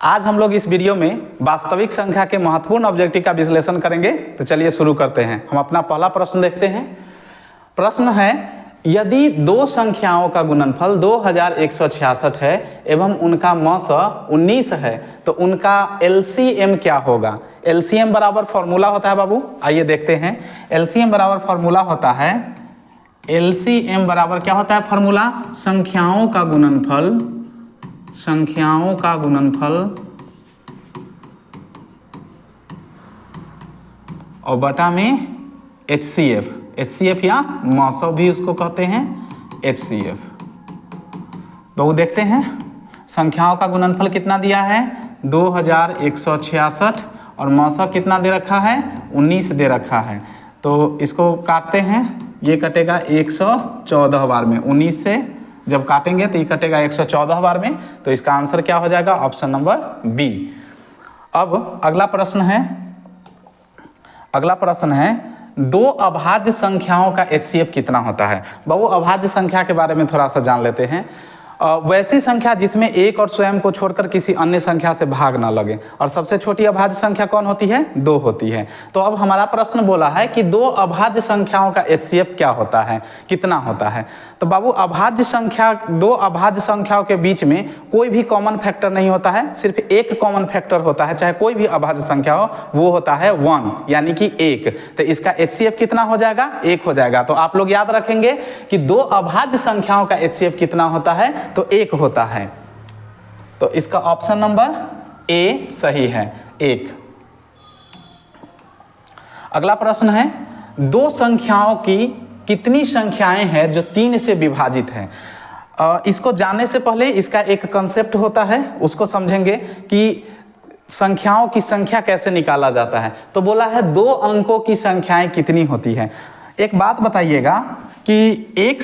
आज हम लोग इस वीडियो में वास्तविक संख्या के महत्वपूर्ण ऑब्जेक्टिव का विश्लेषण करेंगे। तो चलिए शुरू करते हैं। हम अपना पहला प्रश्न देखते हैं। प्रश्न है, यदि दो संख्याओं का गुणनफल 2166 है एवं उनका मस 19 है तो उनका एलसीएम क्या होगा। एलसीएम बराबर फॉर्मूला होता है बाबू, आइए देखते हैं। एलसीएम बराबर फॉर्मूला होता है, एलसीएम बराबर क्या होता है फॉर्मूला, संख्याओं का गुणनफल और बटा में HCF या मसो भी उसको कहते हैं HCF। तो देखते हैं संख्याओं का गुणनफल कितना दिया है 2166 और मसो कितना दे रखा है 19 दे रखा है। तो इसको काटते हैं, ये कटेगा 114 बार में, 19 से जब काटेंगे तो ये कटेगा 114 बार में। तो इसका आंसर क्या हो जाएगा, ऑप्शन नंबर बी। अब अगला प्रश्न है दो अभाज्य संख्याओं का HCF कितना होता है। बाबू अभाज्य संख्या के बारे में थोड़ा सा जान लेते हैं। वैसी संख्या जिसमें एक और स्वयं को छोड़कर किसी अन्य संख्या से भाग ना लगे, और सबसे छोटी अभाज्य संख्या कौन होती है, 2 होती है। तो अब हमारा प्रश्न बोला है कि दो अभाज्य संख्याओं का HCF क्या होता है, कितना होता है। तो बाबू दो अभाज्य संख्याओं के बीच में कोई भी कॉमन फैक्टर नहीं होता है, सिर्फ एक कॉमन फैक्टर होता है, चाहे कोई भी अभाज्य संख्या हो, वो होता है 1 यानी कि 1। तो इसका HCF कितना हो जाएगा, 1 हो जाएगा। तो आप लोग याद रखेंगे कि दो अभाज्य संख्याओं का HCF कितना होता है, तो 1 होता है। तो इसका ऑप्शन नंबर ए सही है, 1। अगला प्रश्न है, दो संख्याओं की कितनी संख्याएं हैं जो 3 से विभाजित हैं। इसको जानने से पहले इसका एक कंसेप्ट होता है, उसको समझेंगे कि संख्याओं की संख्या कैसे निकाला जाता है। तो बोला है 2 अंकों की संख्याएं कितनी होती है। एक बात बताइएगा कि 1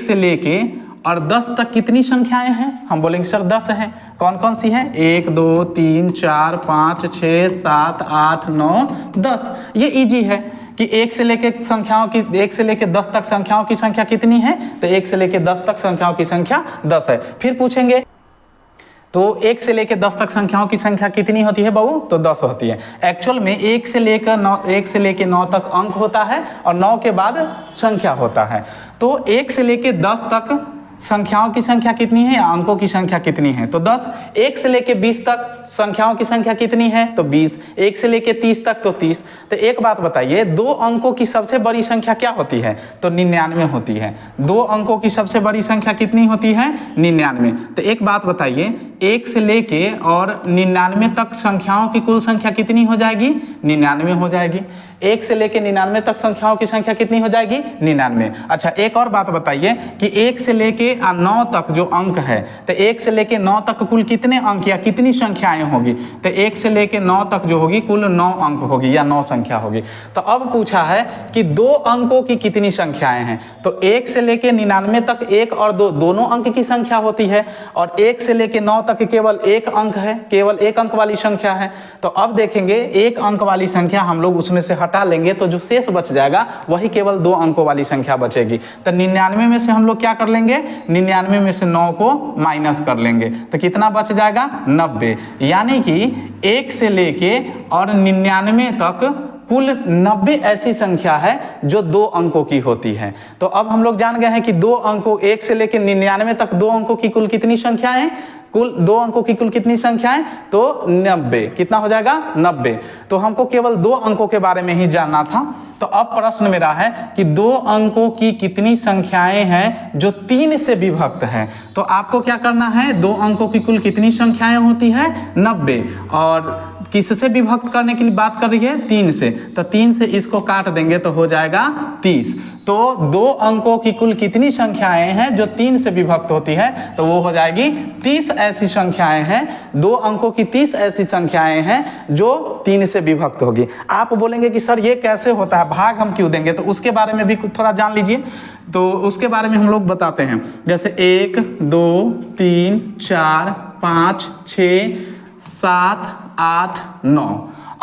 से लेके और 10 तक कितनी संख्याएं हैं। हम बोलेंगे सर 10 हैं। कौन कौन सी हैं, 1 2 3 4 5 6 7 8 9 10। ये इजी है कि 1 से लेके 10 तक संख्याओं की संख्या कितनी है, तो 1 से लेके 10 तक संख्याओं की संख्या 10 है। फिर पूछेंगे तो 1 से लेके 10 तक संख्याओं की संख्या कितनी होती है बाबू, तो 10 होती है। एक्चुअल में 1 से लेके 9 तक अंक होता है और 9 के बाद संख्या होता है। तो 1 से लेके 10 तक संख्याओं की संख्या कितनी है या अंकों की संख्या कितनी है, तो 10। 1 से लेके 20 तक संख्याओं की संख्या कितनी है, तो 20। 1 से लेके 30 तक तो 30। तो एक बात बताइए, 2 अंकों की सबसे बड़ी संख्या क्या होती है, तो 99 होती है। 2 अंकों की सबसे बड़ी संख्या कितनी होती है, 99। तो एक बात बताइए, 1 से लेके और 99 तक संख्याओं की कुल संख्या कितनी हो जाएगी, 99 हो जाएगी। 1 से लेके 99 तक संख्याओं की संख्या कितनी हो जाएगी, 99। अच्छा एक और बात बताइए कि 1 से लेके 9 तक जो अंक है, तो 1 से लेके 9 तक कुल कितने अंक या कितनी संख्याएं होगी, तो 1 से लेके 9 तक जो होगी कुल 9 अंक होगी या 9 संख्या होगी। तो अब पूछा है कि 2 अंकों की कितनी संख्याएं हैं, तो 1 से लेके 99 तक 1 और 2 दोनों अंक की संख्या होती है, और 1 से लेके 9 तक केवल 1 अंक है, केवल 1 अंक वाली संख्या है। तो अब देखेंगे 1 अंक वाली संख्या हम लोग उसमें से हटा लेंगे तो जो शेष बच जाएगा वही केवल 2 अंकों वाली संख्या बचेगी। तो 99 में से हम लोग क्या कर लेंगे, 99 में से 9 को माइनस कर लेंगे तो कितना बच जाएगा, 90। यानी कि 1 से लेके और 99 तक कुल 90 ऐसी संख्या है जो 2 अंकों की होती है। तो अब हम लोग जान गए हैं कि 2 अंकों 1 से लेकर 99 तक 2 अंकों की कुल कितनी संख्याएं, कुल 2 अंकों की कुल कितनी संख्याएं, तो 90। कितना हो जाएगा, 90। तो हमको केवल 2 अंकों के बारे में ही जानना था। तो अब प्रश्न मेरा है कि 2 अंकों की कितनी संख्याएं हैं जो 3 से विभक्त है। तो आपको क्या करना है, 2 अंकों की कुल कितनी संख्याएं होती है, 90। और किससे विभक्त करने के लिए बात कर रही है, 3 से। तो 3 से इसको काट देंगे तो हो जाएगा 30। तो 2 अंकों की कुल कितनी संख्याएं हैं जो 3 से विभक्त होती है, तो वो हो जाएगी 30 ऐसी संख्याएं हैं। 2 अंकों की 30 ऐसी संख्याएं हैं जो 3 से विभक्त होगी। आप बोलेंगे कि सर ये कैसे होता है, भाग हम क्यों देंगे, तो उसके बारे में भी थोड़ा जान लीजिए। तो उसके बारे में हम लोग बताते हैं, जैसे 1 2 3 4 5 6 7 8 9।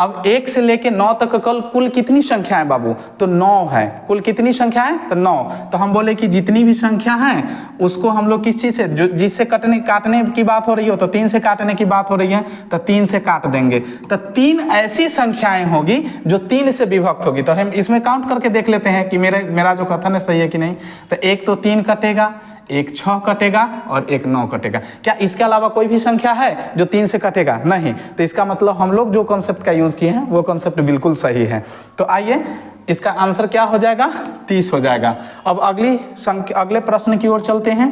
अब 1 से लेके 9 तक कुल कितनी संख्याएं बाबू? तो 9 है। कुल कितनी संख्याएं? तो 9। तो हम बोले कि जितनी भी संख्या है उसको हम लोग किस चीज से, जो जिससे काटने की बात हो रही हो, तो 3 से काटने की बात हो रही है तो 3 से काट देंगे। तो 3 ऐसी संख्याएं होगी जो 3 से विभक्त होगी। तो हम इसमें काउंट करके देख लेते हैं कि मेरा जो कथन है सही है कि नहीं। तो एक तो 3 कटेगा, एक 6 कटेगा और एक 9 कटेगा। क्या इसके अलावा कोई भी संख्या है जो 3 से कटेगा? नहीं। तो इसका मतलब हम लोग जो कॉन्सेप्ट का यूज किए हैं वो कॉन्सेप्ट बिल्कुल सही है। तो आइए इसका आंसर क्या हो जाएगा? 30 हो जाएगा। अब अगले प्रश्न की ओर चलते हैं।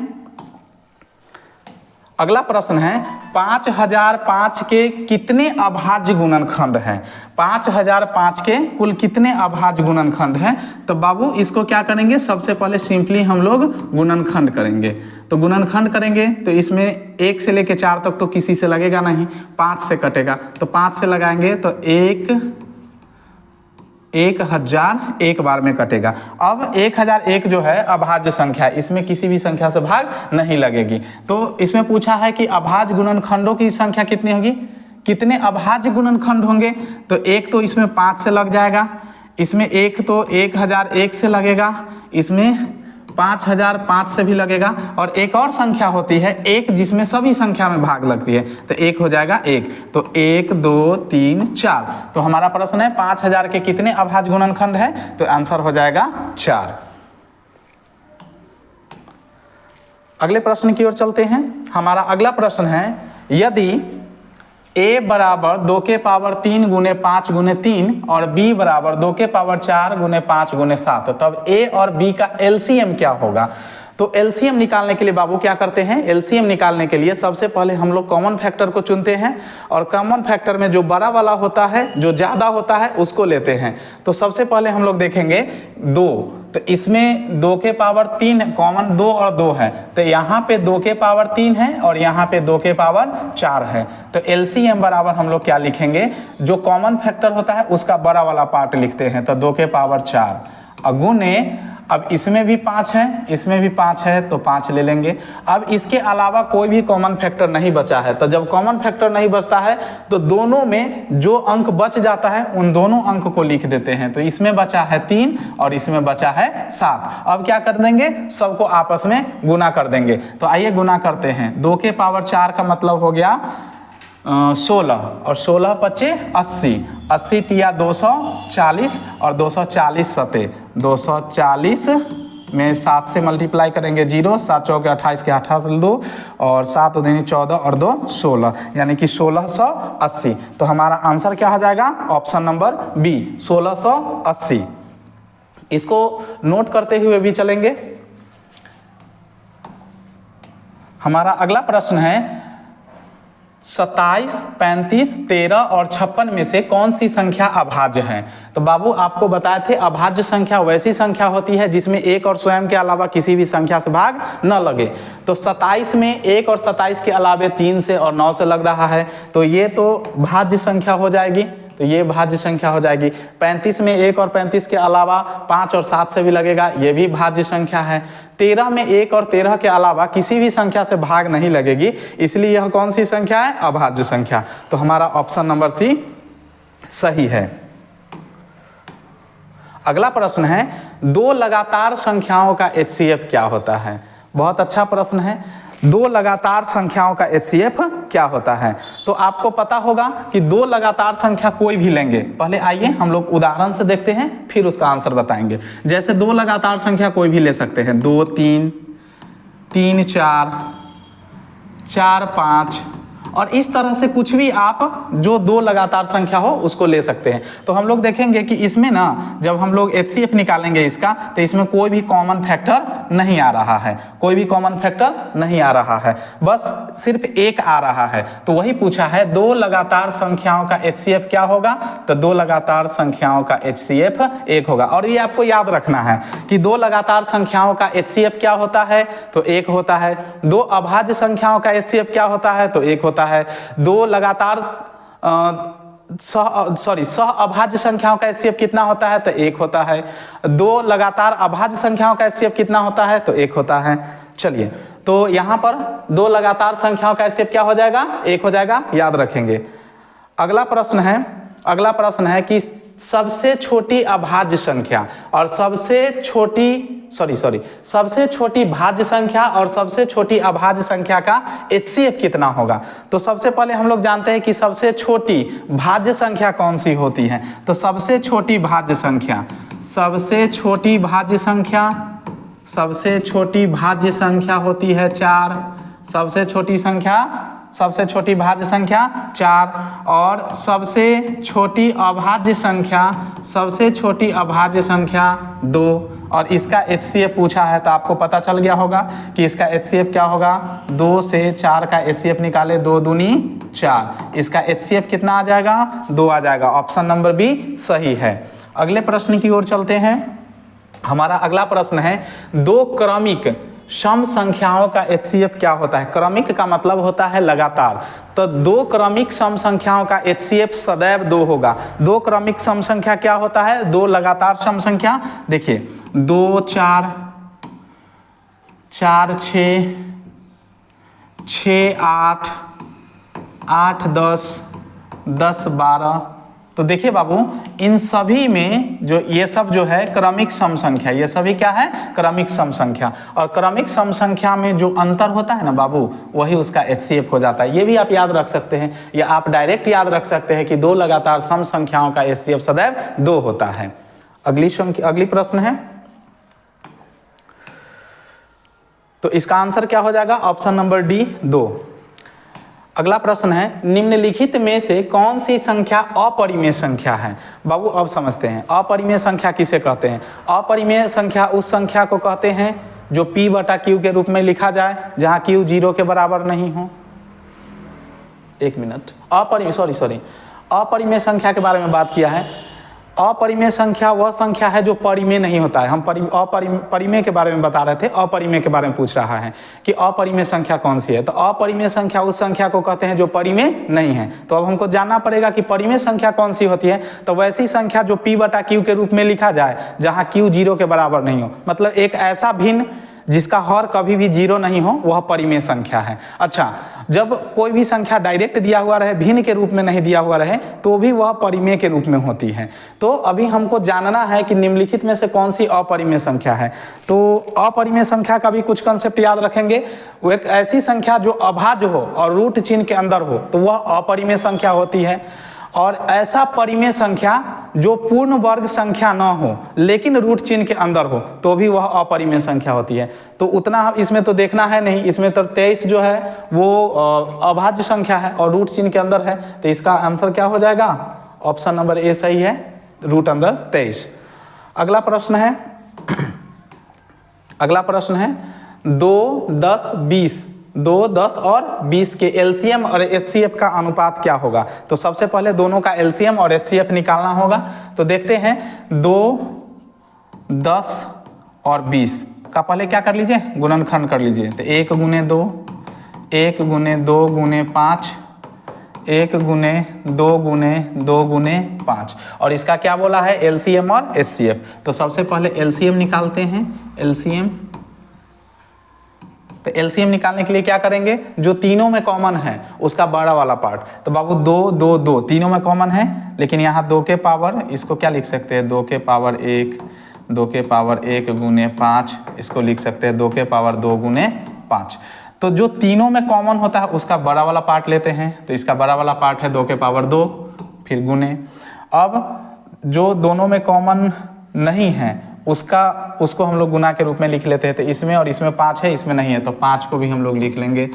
अगला प्रश्न है 5005 के कितने अभाज्य गुणनखंड हैं? 5005 के कुल कितने अभाज्य गुणनखंड हैं? तो बाबू इसको क्या करेंगे, सबसे पहले सिंपली हम लोग गुणनखंड करेंगे। तो गुणनखंड करेंगे तो इसमें 1 से लेके 4 तक तो किसी से लगेगा नहीं, 5 से कटेगा। तो 5 से लगाएंगे तो 1000 एक बार में कटेगा। अब 1001 जो है अभाज्य संख्या है, इसमें किसी भी संख्या से भाग नहीं लगेगी। तो इसमें पूछा है कि अभाज्य गुणनखंडों की संख्या कितनी होगी, कितने अभाज्य गुणनखंड होंगे? तो एक तो इसमें 5 से लग जाएगा, इसमें एक तो 1001 से लगेगा, इसमें 5005 से भी लगेगा, और एक और संख्या होती है एक जिसमें सभी संख्या में भाग लगती है। तो एक हो जाएगा 1। तो 1 2 3 4। तो हमारा प्रश्न है 5000 के कितने अभाज्य गुणनखंड है? तो आंसर हो जाएगा 4। अगले प्रश्न की ओर चलते हैं। हमारा अगला प्रश्न है यदि a बराबर 2 के पावर 3 गुने 5 गुने 3 और b बराबर 2 के पावर 4 गुने 5 गुने 7, तब a और b का एलसीएम क्या होगा? तो एलसीएम निकालने के लिए बाबू क्या करते हैं, एलसीएम निकालने के लिए सबसे पहले हम लोग कॉमन फैक्टर को चुनते हैं, और कॉमन फैक्टर में जो बड़ा वाला होता है, जो ज़्यादा होता है, उसको लेते हैं। तो सबसे पहले हम लोग देखेंगे 2। तो इसमें 2 के पावर 3 कॉमन 2 और 2 है, तो यहाँ पे 2 के पावर 3 है और यहाँ पे 2 के पावर 4 है। तो एलसीएम बराबर हम लोग क्या लिखेंगे, जो कॉमन फैक्टर होता है उसका बड़ा वाला पार्ट लिखते हैं, तो 2 के पावर 4 अगुने, अब इसमें भी 5 है, इसमें भी 5 है, तो 5 ले लेंगे। अब इसके अलावा कोई भी कॉमन फैक्टर नहीं बचा है, तो जब कॉमन फैक्टर नहीं बचता है तो दोनों में जो अंक बच जाता है उन दोनों अंक को लिख देते हैं। तो इसमें बचा है 3 और इसमें बचा है 7। अब क्या कर देंगे, सबको आपस में गुना कर देंगे। तो आइए गुना करते हैं। 2 के पावर 4 का मतलब हो गया 16, और 16 पचे 80, 80 तिया 240 और 240 सते 240 में 7 से मल्टीप्लाई करेंगे 0, 7 चौके 28 के 28 2 और 7 दूनी 14 और 2 16, यानी कि 1680। तो हमारा आंसर क्या हो जाएगा, ऑप्शन नंबर बी 1680। इसको नोट करते हुए भी चलेंगे। हमारा अगला प्रश्न है 27, 35, 13 और 56 में से कौन सी संख्या अभाज्य है? तो बाबू आपको बताए थे अभाज्य संख्या वैसी संख्या होती है जिसमें 1 और स्वयं के अलावा किसी भी संख्या से भाग न लगे। तो 27 में 1 और 27 के अलावे 3 से और 9 से लग रहा है, तो ये तो भाज्य संख्या हो जाएगी, तो ये भाज्य संख्या हो जाएगी। 35 में 1 और 35 के अलावा 5 और 7 से भी लगेगा, ये भी भाज्य संख्या है। 13 में 1 और 13 के अलावा किसी भी संख्या से भाग नहीं लगेगी, इसलिए यह कौन सी संख्या है, अभाज्य संख्या। तो हमारा ऑप्शन नंबर सी सही है। अगला प्रश्न है 2 लगातार संख्याओं का HCF क्या होता है? बहुत अच्छा प्रश्न है। 2 लगातार संख्याओं का HCF क्या होता है? तो आपको पता होगा कि 2 लगातार संख्या कोई भी लेंगे। पहले आइए हम लोग उदाहरण से देखते हैं, फिर उसका आंसर बताएंगे। जैसे 2 लगातार संख्या कोई भी ले सकते हैं, 2 3, 3 4, 4 5, और इस तरह से कुछ भी आप जो 2 लगातार संख्या हो उसको ले सकते हैं। तो हम लोग देखेंगे कि इसमें ना जब हम लोग HCF निकालेंगे इसका, तो इसमें कोई भी कॉमन फैक्टर नहीं आ रहा है, कोई भी कॉमन फैक्टर नहीं आ रहा है, बस सिर्फ 1 आ रहा है। तो वही पूछा है 2 लगातार संख्याओं का HCF क्या होगा? तो 2 लगातार संख्याओं का HCF 1 होगा। और ये आपको याद रखना है कि 2 लगातार संख्याओं का HCF क्या होता है? तो 1 होता है। 2 अभाज्य संख्याओं का HCF क्या होता है? तो 1 होता है। 2 लगातार सह अभाज्य संख्याओं का HCF कितना होता है? तो 1 होता है। 2 लगातार अभाज्य संख्याओं का HCF कितना होता है? तो 1 होता है। चलिए, तो यहां पर 2 लगातार संख्याओं का HCF क्या हो जाएगा? 1 हो जाएगा, याद रखेंगे। अगला प्रश्न है अगला प्रश्न है कि सबसे छोटी अभाज्य संख्या और सबसे छोटी भाज्य संख्या और सबसे छोटी अभाज्य संख्या का HCF कितना होगा। तो सबसे पहले हम लोग जानते हैं कि सबसे छोटी भाज्य संख्या कौन सी होती है। तो सबसे छोटी भाज्य संख्या होती है 4। सबसे छोटी भाज्य संख्या 4 और सबसे छोटी अभाज्य संख्या 2। और इसका HCF पूछा है तो आपको पता चल गया होगा कि इसका HCF क्या होगा। 2 से 4 का HCF निकाले, 2 दूनी 4। इसका HCF कितना आ जाएगा, 2 आ जाएगा। ऑप्शन नंबर बी सही है। अगले प्रश्न की ओर चलते हैं। हमारा अगला प्रश्न है, दो क्रमिक सम संख्याओं का HCF क्या होता है। क्रमिक का मतलब होता है लगातार। तो दो क्रमिक सम संख्याओं का HCF सदैव 2 होगा। दो क्रमिक सम संख्या क्या होता है, दो लगातार सम संख्या। देखिए 2 4 4 6 6 8 8 10 10 12। तो देखिए बाबू, इन सभी में जो ये सब जो है क्रमिक सम संख्या, ये सभी क्या है, क्रमिक सम संख्या। और क्रमिक सम संख्या में जो अंतर होता है ना बाबू, वही उसका HCF हो जाता है। ये भी आप याद रख सकते हैं, या आप डायरेक्ट याद रख सकते हैं कि दो लगातार सम संख्याओं का HCF सदैव 2 होता है। अगली प्रश्न है, तो इसका आंसर क्या हो जाएगा, ऑप्शन नंबर डी 2। अगला प्रश्न है, निम्नलिखित में से कौन सी संख्या अपरिमेय संख्या है। बाबू अब समझते हैं अपरिमेय संख्या किसे कहते हैं। अपरिमेय संख्या उस संख्या को कहते हैं जो P/Q के रूप में लिखा जाए, जहां Q 0 के बराबर नहीं हो। एक मिनट, अपरिमेय संख्या के बारे में बात किया है। अपरिमेय संख्या वह संख्या है जो परिमेय नहीं होता है। हम परिमेय के बारे में बता रहे थे, अपरिमेय के बारे में पूछ रहा है कि अपरिमेय संख्या कौन सी है। तो अपरिमेय संख्या उस संख्या को कहते हैं जो परिमेय नहीं है। तो अब हमको जानना पड़ेगा कि परिमेय संख्या कौन सी होती है। तो वैसी संख्या जो P/Q के रूप में लिखा जाए, जहां Q 0 के बराबर नहीं हो, मतलब एक ऐसा भिन्न जिसका हर कभी भी 0 नहीं हो, वह परिमेय संख्या है। अच्छा, जब कोई भी संख्या डायरेक्ट दिया हुआ रहे, भिन्न के रूप में नहीं दिया हुआ रहे, तो भी वह परिमेय के रूप में होती है। तो अभी हमको जानना है कि निम्नलिखित में से कौन सी अपरिमेय संख्या है। तो अपरिमेय संख्या का भी कुछ कंसेप्ट याद रखेंगे। वो एक ऐसी संख्या जो अभाज्य हो और रूट चिन्ह के अंदर हो, तो वह अपरिमेय संख्या होती है। और ऐसा परिमेय संख्या जो पूर्ण वर्ग संख्या न हो लेकिन रूट चिन्ह के अंदर हो, तो भी वह अपरिमेय संख्या होती है। तो उतना इसमें तो देखना है नहीं, इसमें तो 23 जो है वो अभाज्य संख्या है और रूट चिन्ह के अंदर है। तो इसका आंसर क्या हो जाएगा, ऑप्शन नंबर ए सही है, रूट अंदर 23। अगला प्रश्न है 2 10 20। 2 10 और 20 के LCM और HCF का अनुपात क्या होगा। तो सबसे पहले दोनों का LCM और HCF निकालना होगा। तो देखते हैं 2 10 और 20 का पहले क्या कर लीजिए, गुणनखंड कर लीजिए। तो 1 गुने 2, 1 गुने 2 गुने 5, 1 गुने 2 गुने 2 गुने 5। और इसका क्या बोला है, LCM और HCF। तो सबसे पहले LCM निकालते हैं। LCM, तो LCM निकालने के लिए क्या करेंगे, जो तीनों में कॉमन है उसका बड़ा वाला पार्ट। तो बाबू 2 2 2 तीनों में कॉमन है, लेकिन यहाँ 2 के पावर, इसको क्या लिख सकते हैं, 2 के पावर 1, 2 के पावर 1 गुने 5, इसको लिख सकते हैं 2 के पावर 2 गुने 5। तो जो तीनों में कॉमन होता है उसका बड़ा वाला पार्ट लेते हैं। तो इसका बड़ा वाला पार्ट है 2 के पावर 2, फिर गुने। अब जो दोनों में कॉमन नहीं है उसको हम लोग गुना के रूप में लिख लेते हैं। तो इसमें और इसमें 5 है, इसमें नहीं है, तो 5 को भी हम लोग लिख लेंगे।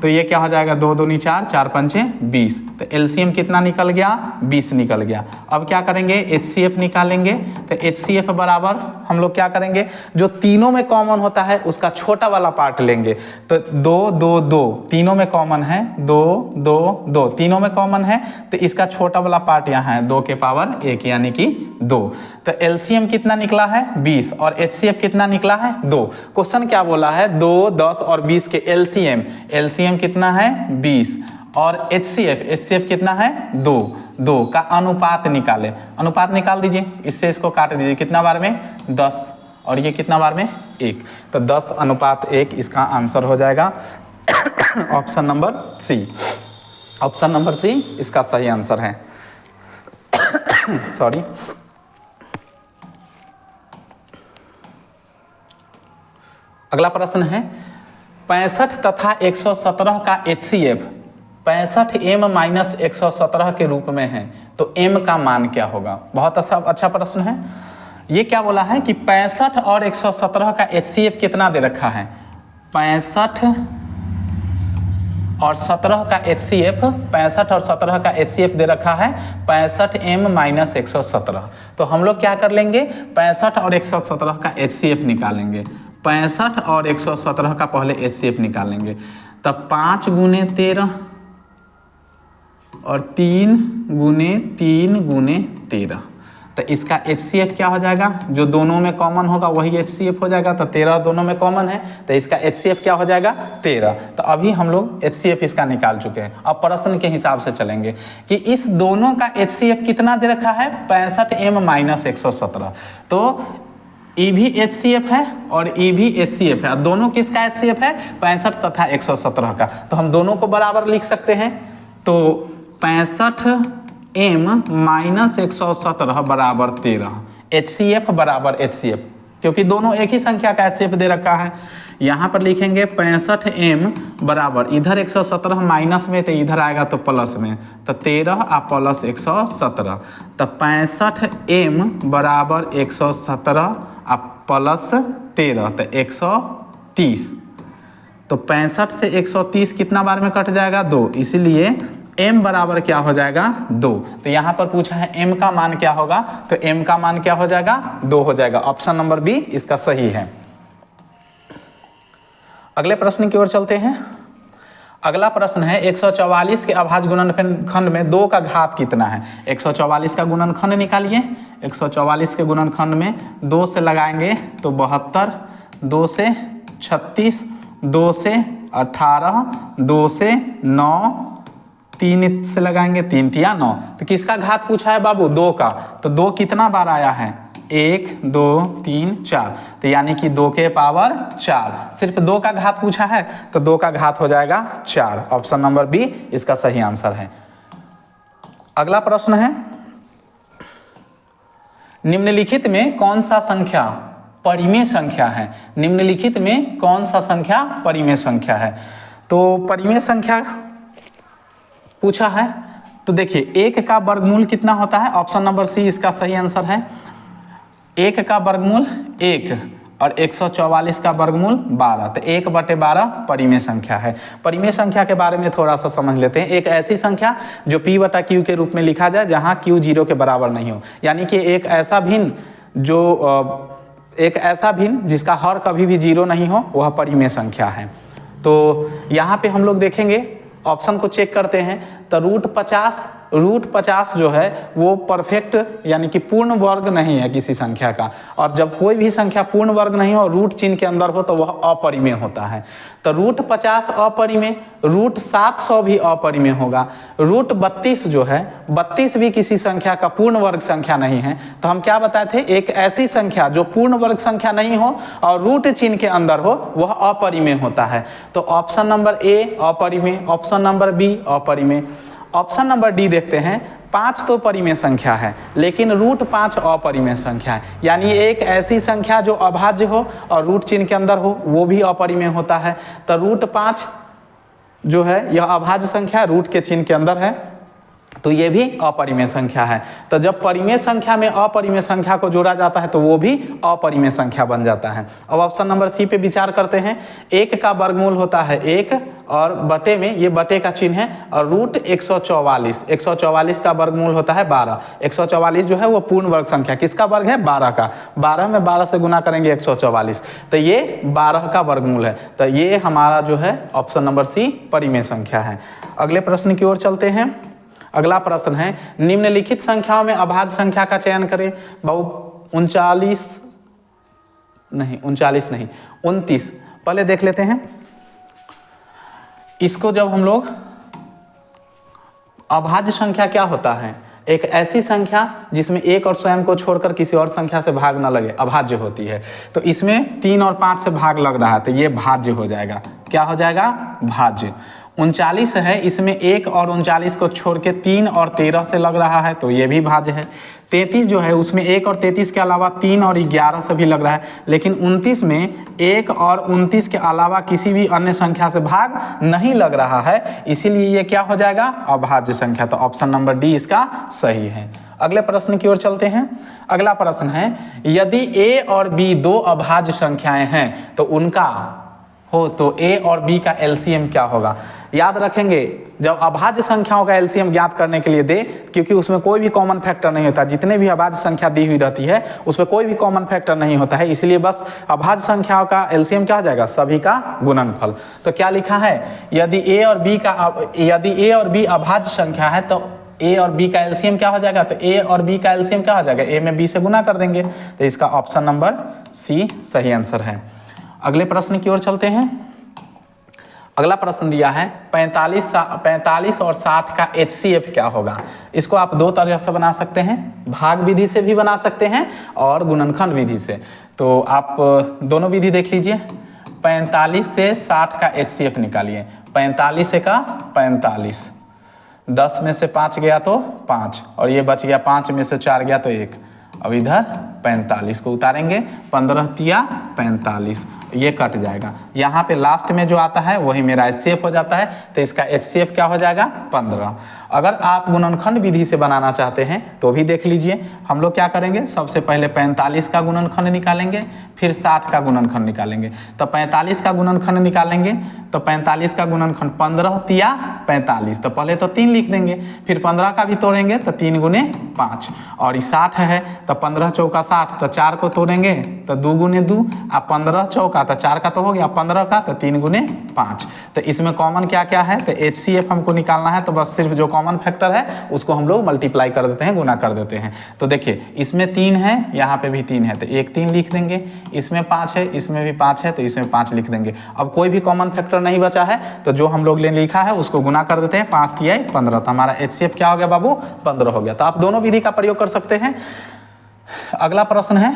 तो ये क्या हो जाएगा, 2 दूनी 4, 4 पंचे 20। तो LCM कितना निकल गया, 20 निकल गया। अब क्या करेंगे, HCF निकालेंगे। तो HCF बराबर हम लोग क्या करेंगे, जो तीनों में कॉमन होता है उसका छोटा वाला पार्ट लेंगे। तो 2 2 2 तीनों में कॉमन है, 2 2 2 तीनों में कॉमन है, तो इसका छोटा वाला पार्ट यहाँ है 2 के पावर 1 यानी कि 2। तो LCM कितना निकला है, 20, और HCF कितना निकला है, 2। क्वेश्चन क्या बोला है, 2 10 और 20 के LCM कितना है, 20, और HCF कितना है, 2 2 का अनुपात निकाले। अनुपात निकाल दीजिए, इससे इसको काट दीजिए, कितना बार में, 10, और ये कितना बार में, 1। तो 10:1 इसका आंसर हो जाएगा option number C. Option number C इसका सही आंसर है। सॉरी, अगला प्रश्न है 65 तथा 117 का HCF 65m माइनस 117 के रूप में है, तो m का मान क्या होगा। बहुत अच्छा प्रश्न है। ये क्या बोला है कि 65 और 117 का HCF कितना दे रखा है, 65 और 17 का HCF, 65 और 17 का HCF दे रखा है 65m माइनस 117। तो हम लोग क्या कर लेंगे, 65 और 117 का HCF निकालेंगे। 65 और 117 का पहले HCF निकालेंगे, तब 5 गुने 13 और 3 गुने 3 गुने 13, तो इसका HCF क्या हो जाएगा, जो दोनों में कॉमन होगा वही HCF हो जाएगा। तो 13 दोनों में कॉमन है, तो इसका HCF क्या हो जाएगा 13। तो अभी हम लोग HCF इसका निकाल चुके हैं। अब प्रश्न के हिसाब से चलेंगे कि इस दोनों का HCF कितना दे रखा है, 65m माइनस 117। तो E भी HCF है और E भी HCF है। दोनों किसका HCF है, 65 तथा 117 का। तो हम दोनों को बराबर लिख सकते हैं। तो 65m माइनस 117 बराबर 13, HCF बराबर HCF, क्योंकि दोनों एक ही संख्या का HCF दे रखा है। यहाँ पर लिखेंगे 65m बराबर, इधर 117 माइनस में तो इधर आएगा तो प्लस में, तो 13 और प्लस 117, तो 65m बराबर 117 और प्लस 13 तो 130। तो 65 से 130 कितना बार में कट जाएगा, 2, इसीलिए m बराबर क्या हो जाएगा 2। तो यहाँ पर पूछा है m का मान क्या होगा, तो m का मान क्या हो जाएगा 2 हो जाएगा। ऑप्शन नंबर बी इसका सही है। अगले प्रश्न की ओर चलते हैं। अगला प्रश्न है 144 के अभाज्य गुणनखंड में 2 का घात कितना है। 144 का गुणनखंड निकालिए। 144 के गुणनखंड में 2 से लगाएंगे तो 72, 2 से 36, 2 से 18, 2 से 9, 3 से लगाएंगे 3 तिया 9। तो किसका घात पूछा है बाबू, 2 का। तो 2 कितना बार आया है, 1, 2, 3, 4, तो यानी कि 2 के पावर 4। सिर्फ 2 का घात पूछा है तो 2 का घात हो जाएगा 4। ऑप्शन नंबर बी इसका सही आंसर है। अगला प्रश्न है निम्नलिखित में कौन सा संख्या परिमेय संख्या है। निम्नलिखित में कौन सा संख्या परिमेय संख्या है। तो परिमेय संख्या पूछा है, तो देखिए 1 का वर्गमूल कितना होता है। ऑप्शन नंबर सी इसका सही आंसर है। 1 का वर्गमूल 1 और 144 का वर्गमूल 12, तो 1/12 परिमेय संख्या है। परिमेय संख्या के बारे में थोड़ा सा समझ लेते हैं। एक ऐसी संख्या जो p/q के रूप में लिखा जाए जहां q 0 के बराबर नहीं हो, यानी कि एक ऐसा भिन्न जिसका हर कभी भी 0 नहीं हो, वह परिमेय संख्या है। तो यहाँ पे हम लोग देखेंगे, ऑप्शन को चेक करते हैं, तो रूट 50 जो है वो परफेक्ट यानी कि पूर्ण वर्ग नहीं है किसी संख्या का। और जब कोई भी संख्या पूर्ण वर्ग नहीं हो, रूट चिन्ह के अंदर हो, तो वह अपरिमेय होता है। तो रूट 50 अपरिमेय, रूट 700 भी अपरिमेय होगा। रूट 32 जो है, 32 भी किसी संख्या का पूर्ण वर्ग संख्या नहीं है। तो हम क्या बताए थे, एक ऐसी संख्या जो पूर्ण वर्ग संख्या नहीं हो और रूट चिन्ह के अंदर हो, वह अपरिमेय होता है। तो ऑप्शन नंबर ए अपरिमेय, ऑप्शन नंबर बी अपरिमेय। ऑप्शन नंबर डी देखते हैं, 5 तो परिमेय संख्या है लेकिन रूट 5 अपरिमेय संख्या है, यानी एक ऐसी संख्या जो अभाज्य हो और रूट चिन्ह के अंदर हो, वो भी अपरिमेय होता है। तो रूट 5 जो है यह अभाज्य संख्या रूट के चिन्ह के अंदर है, तो ये भी अपरिमेय संख्या है। तो जब परिमेय संख्या में अपरिमेय संख्या को जोड़ा जाता है तो वो भी अपरिमेय संख्या बन जाता है। अब ऑप्शन नंबर सी पे विचार करते हैं। 1 का वर्गमूल होता है 1 और बटे में ये बटे का चिन्ह है, और रूट 144 का वर्गमूल होता है 12। 144 जो है वो पूर्ण वर्ग संख्या, किसका वर्ग है, 12 का। 12 में 12 से गुना करेंगे 144, तो ये 12 का वर्गमूल है। तो ये हमारा जो है ऑप्शन नंबर सी परिमेय संख्या है। अगले प्रश्न की ओर चलते हैं। अगला प्रश्न है निम्नलिखित संख्याओं में अभाज्य संख्या का चयन करें। बहु 39 नहीं 29 पहले देख लेते हैं। इसको जब हम लोग, अभाज्य संख्या क्या होता है, एक ऐसी संख्या जिसमें 1 और स्वयं को छोड़कर किसी और संख्या से भाग न लगे, अभाज्य होती है। तो इसमें 3 और 5 से भाग लग रहा है, तो ये भाज्य हो जाएगा। क्या हो जाएगा, भाज्य। 39 है, इसमें 1 और 39 को छोड़ के 3 और 13 से लग रहा है, तो ये भी भाज्य है। 33 जो है उसमें 1 और 33 के अलावा 3 और 11 से भी लग रहा है, लेकिन 29 में 1 और 29 के अलावा किसी भी अन्य संख्या से भाग नहीं लग रहा है, इसीलिए ये क्या हो जाएगा, अभाज्य संख्या। तो ऑप्शन नंबर डी इसका सही है। अगले प्रश्न की ओर चलते हैं। अगला प्रश्न है, यदि a और b दो अभाज्य संख्याएं हैं तो उनका हो तो a और b का एलसीएम क्या होगा। याद रखेंगे, जब अभाज्य संख्याओं का एलसीएम ज्ञात करने के लिए दे, क्योंकि उसमें कोई भी कॉमन फैक्टर नहीं होता, जितने भी अभाज्य संख्या दी हुई रहती है उसमें कोई भी कॉमन फैक्टर नहीं होता है, इसलिए बस अभाज्य संख्याओं का एलसीएम क्या हो जाएगा, सभी का गुणनफल। तो क्या लिखा है, यदि a और b अभाज्य संख्या है तो a और b का एलसीएम क्या हो जाएगा, तो a और b का एलसीएम क्या हो जाएगा, a में b से गुना कर देंगे, तो इसका ऑप्शन नंबर सी सही आंसर है। अगले प्रश्न की ओर चलते हैं। अगला प्रश्न दिया है 45 और 60 का HCF क्या होगा। इसको आप दो तरह से बना सकते हैं, भाग विधि से भी बना सकते हैं और गुणनखंड विधि से। तो आप दोनों विधि देख लीजिए। 45 से 60 का HCF निकालिए। 45 से का 45, 10 में से 5 गया तो 5, और ये बच गया 5 में से 4 गया तो 1। अब इधर 45 को उतारेंगे, 15 तिया 45, ये कट जाएगा। यहाँ पे लास्ट में जो आता है वही मेरा HCF हो जाता है, तो इसका HCF क्या हो जाएगा, 15। अगर आप गुणनखंड विधि से बनाना चाहते हैं तो भी देख लीजिए। हम लोग क्या करेंगे, सबसे पहले 45 का गुणनखंड निकालेंगे, फिर 60 का गुणनखंड निकालेंगे। तो 45 का गुणनखंड निकालेंगे तो 45 का गुणनखंड 15 तिया 45, तो पहले तो 3 लिख देंगे, फिर 15 का भी तोड़ेंगे तो 3 गुने 5, और 60 है तो 15 चौका 60, तो 4 को तोड़ेंगे तो 2 गुने 2, अब 15 चौका तो 4 का तो हो गया, 15 का तो 3 गुने 5। तो इसमें कॉमन क्या क्या है, तो HCF हमको निकालना है, तो बस सिर्फ जो कॉमन फैक्टर है उसको हम लोग मल्टीप्लाई कर देते हैं, गुना कर देते हैं। तो देखिए इसमें 3 है, यहाँ पे भी 3 है, तो एक 3 लिख देंगे, इसमें 5 है, इसमें भी 5 है, तो इसमें 5 लिख देंगे। अब कोई भी कॉमन फैक्टर नहीं बचा है, तो जो हम लोग ने लिखा है उसको गुना कर देते हैं, 5 तिया 15, तो हमारा HCF क्या हो गया बाबू, 15 हो गया। तो आप दोनों विधि का प्रयोग कर सकते हैं। अगला प्रश्न है,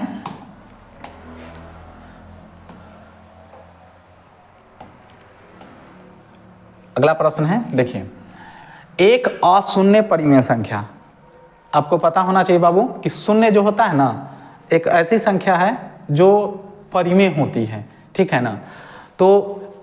अगला प्रश्न है, देखिए एक अशून्य परिमेय संख्या। आपको पता होना चाहिए बाबू कि शून्य जो होता है ना, एक ऐसी संख्या है जो परिमेय होती है, ठीक है ना। तो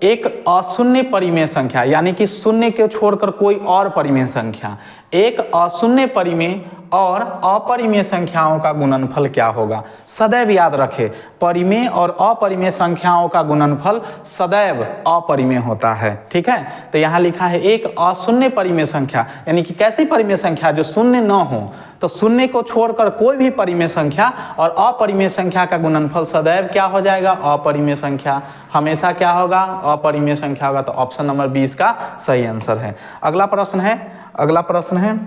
एक अशून्य परिमेय संख्या यानी कि शून्य को छोड़कर कोई और परिमेय संख्या, एक अशून्य परिमेय और अपरिमेय संख्याओं का गुणनफल क्या होगा। सदैव याद रखें, परिमेय और अपरिमेय संख्याओं का गुणनफल सदैव अपरिमेय होता है, ठीक है। तो यहाँ लिखा है एक अशून्य परिमेय संख्या, यानी कि कैसी परिमेय संख्या जो शून्य न हो, तो शून्य को छोड़कर कोई भी परिमेय संख्या और अपरिमेय संख्या का गुणनफल सदैव क्या हो जाएगा, अपरिमेय संख्या। हमेशा क्या होगा, अपरिमेय संख्या होगा। तो ऑप्शन नंबर 20 का सही आंसर है। अगला प्रश्न है